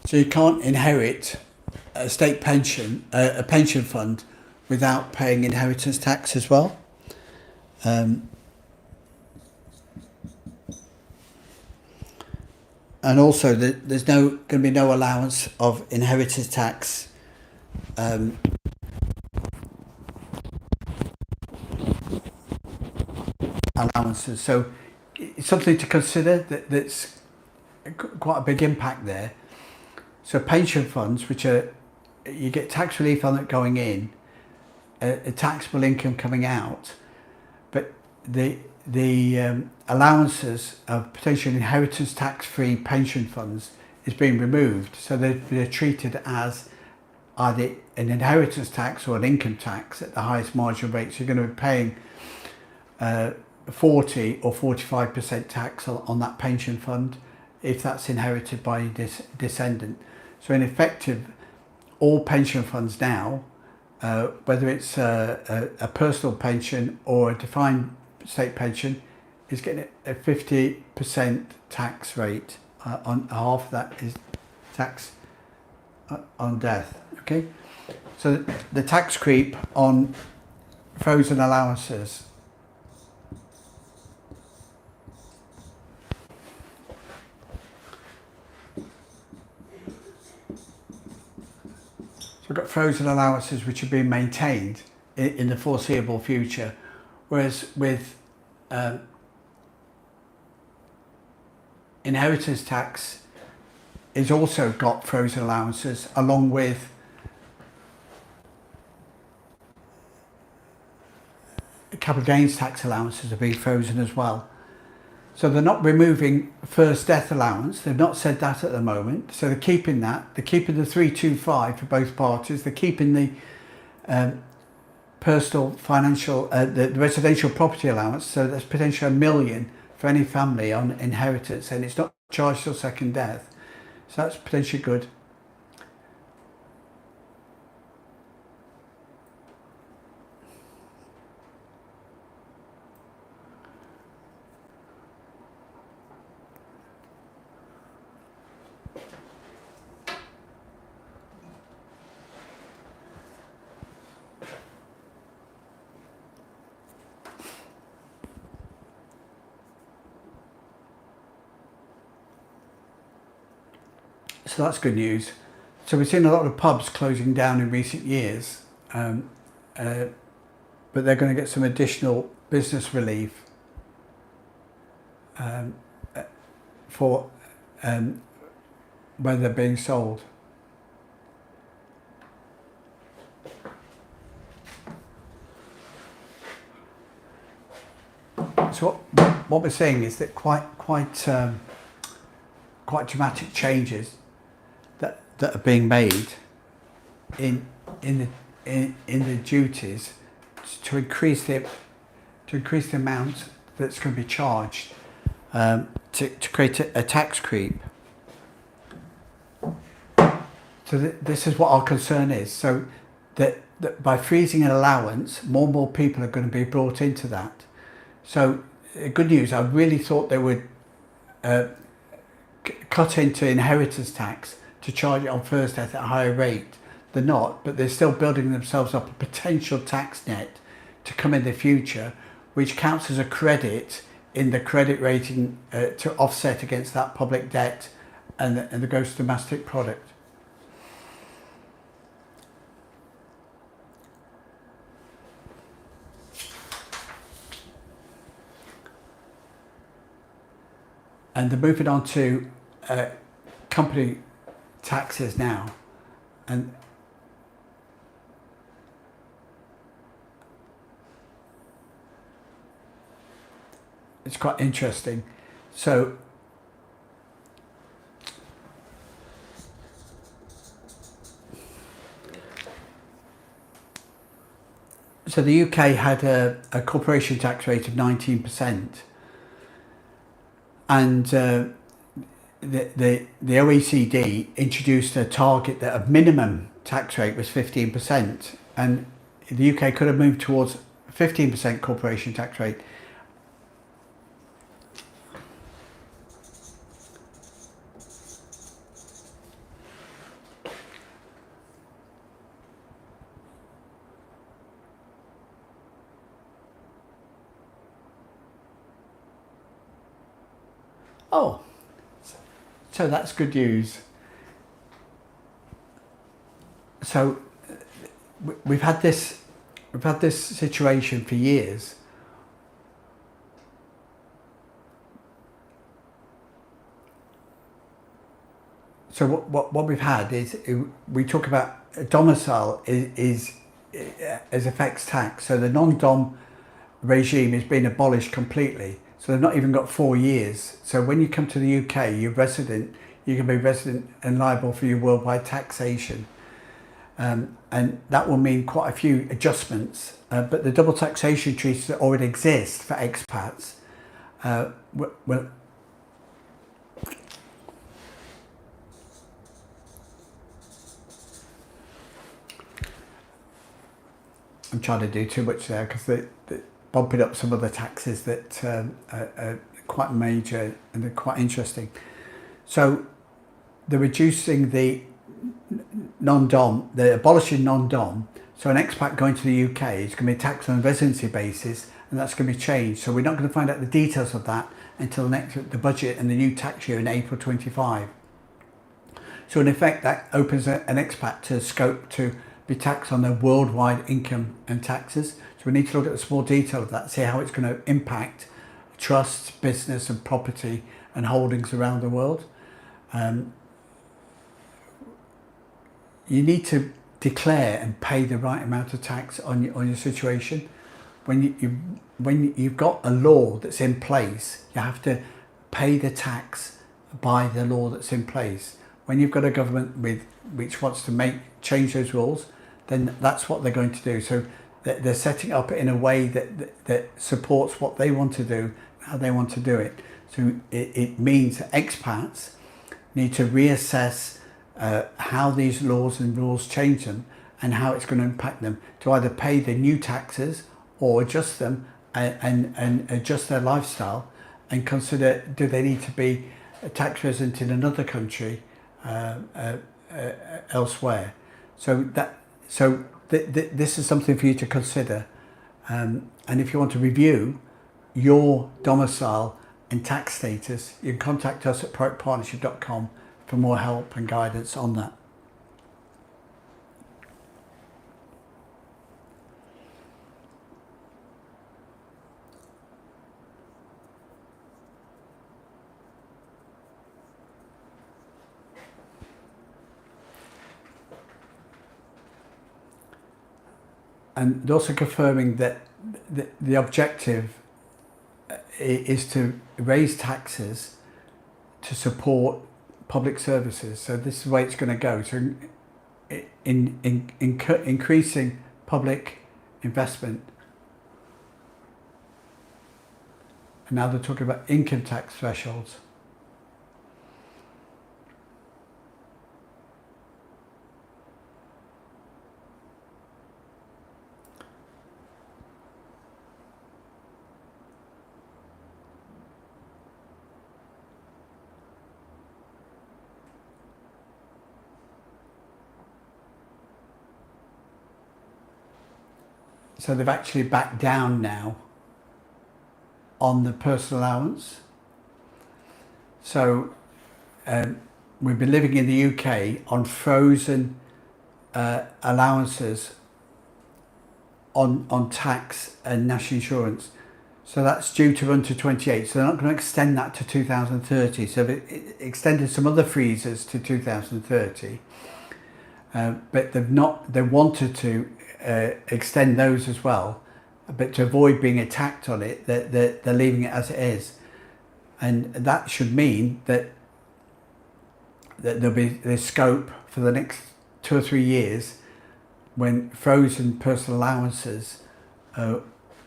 So you can't inherit a state pension, a pension fund, without paying inheritance tax as well. And also there's going to be no allowance of inheritance tax allowances. So it's something to consider that's quite a big impact there. So pension funds, which are, you get tax relief on it going in, a taxable income coming out, but the allowances of potential inheritance tax-free pension funds is being removed. So they're treated as either an inheritance tax or an income tax at the highest marginal rate. So you're going to be paying 40 or 45% tax on that pension fund if that's inherited by a descendant. So in effective, all pension funds now, whether it's a personal pension or a defined state pension, is getting a 50% tax rate. On half of that is tax on death. Okay, so the tax creep on frozen allowances. We've got frozen allowances which are being maintained in the foreseeable future, whereas with inheritance tax is also got frozen allowances, along with capital gains tax allowances are being frozen as well. So they're not removing first death allowance. They've not said that at the moment. So they're keeping that. They're keeping the 325 for both parties. They're keeping the personal financial, the residential property allowance. So that's potentially $1 million for any family on inheritance. And it's not charged till second death. So that's potentially good. So that's good news. So we've seen a lot of pubs closing down in recent years, but they're going to get some additional business relief for when they're being sold. So what we're seeing is that quite dramatic changes that are being made in the duties to increase the amount that's going to be charged, to create a tax creep. So this is what our concern is. So that by freezing an allowance, more and more people are going to be brought into that. So good news. I really thought they would cut into inheritance tax to charge it on first death at a higher rate. They're not, but they're still building themselves up a potential tax net to come in the future, which counts as a credit in the credit rating to offset against that public debt and the gross domestic product. And they're moving on to company taxes now, and it's quite interesting. So the UK had a corporation tax rate of 19%, and the OECD introduced a target that a minimum tax rate was 15%, and the UK could have moved towards 15% corporation tax rate. Oh, so that's good news. So we've had this situation for years. So what we've had is, we talk about domicile is as affects tax. So the non-dom regime has been abolished completely. So they've not even got 4 years. So when you come to the UK, you're resident, you can be resident and liable for your worldwide taxation. And that will mean quite a few adjustments. But the double taxation treaties that already exist for expats will I'm trying to do too much there because they're bumping up some of the taxes that are quite major and they're quite interesting. So they're reducing the non-dom, they're abolishing non-dom. So an expat going to the UK is going to be taxed on a residency basis, and that's going to be changed. So we're not going to find out the details of that until the budget and the new tax year in April 25. So in effect, that opens an expat to scope to be taxed on their worldwide income and taxes. So we need to look at the small detail of that, see how it's going to impact trusts, business and property and holdings around the world. You need to declare and pay the right amount of tax on your situation. When you've got a law that's in place, you have to pay the tax by the law that's in place. When you've got a government which wants to change those rules, then that's what they're going to do. So they're setting up in a way that supports what they want to do, how they want to do it. So it means that expats need to reassess how these laws and rules change them and how it's going to impact them, to either pay the new taxes or adjust them and adjust their lifestyle and consider, do they need to be a tax resident in another country elsewhere. This is something for you to consider, and if you want to review your domicile and tax status, you can contact us at ProACTPartnership.com for more help and guidance on that. And also confirming that the objective is to raise taxes to support public services. So this is the way it's going to go. So increasing public investment. And now they're talking about income tax thresholds. So they've actually backed down now on the personal allowance. So we've been living in the UK on frozen allowances on tax and national insurance. So that's due to run to 28. So they're not going to extend that to 2030. So they've extended some other freezers to 2030. But they've not, they wanted to extend those as well, but to avoid being attacked on it, they're leaving it as it is. And that should mean that there'll be the scope for the next 2 or 3 years when frozen personal allowances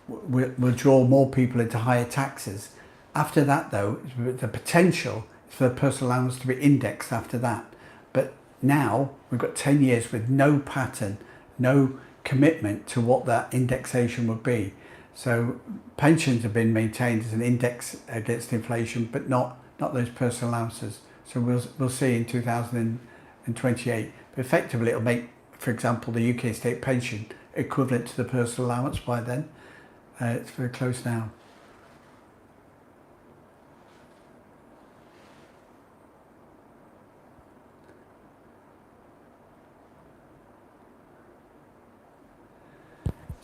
will draw more people into higher taxes. After that though, the potential is for the personal allowance to be indexed after that. But now we've got 10 years with no pattern, no commitment to what that indexation would be. So pensions have been maintained as an index against inflation, but not those personal allowances. So we'll see in 2028. But effectively it'll make, for example, the UK state pension equivalent to the personal allowance by then. It's very close now.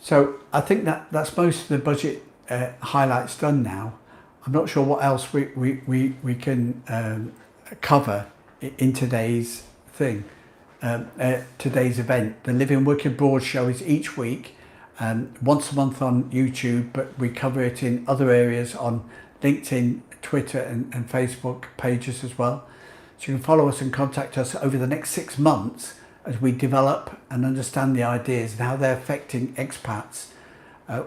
So I think that's most of the budget highlights done now. I'm not sure what else we can cover in today's thing, today's event. The Living Working Abroad show is each week, once a month on YouTube, but we cover it in other areas on LinkedIn, Twitter and Facebook pages as well. So you can follow us and contact us over the next 6 months as we develop and understand the ideas and how they're affecting expats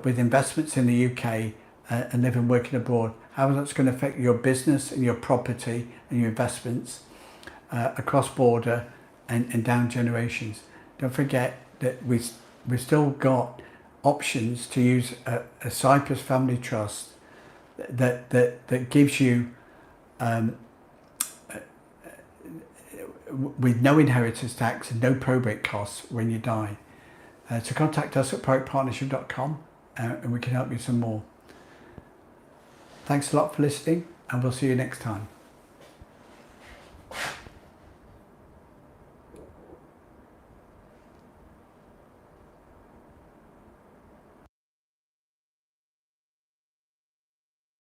with investments in the UK and living and working abroad, how that's going to affect your business and your property and your investments across border and down generations. Don't forget that we've still got options to use a Cyprus Family Trust that gives you with no inheritance tax and no probate costs when you die. So contact us at ProACTPartnership.com and we can help you some more. Thanks a lot for listening, and we'll see you next time.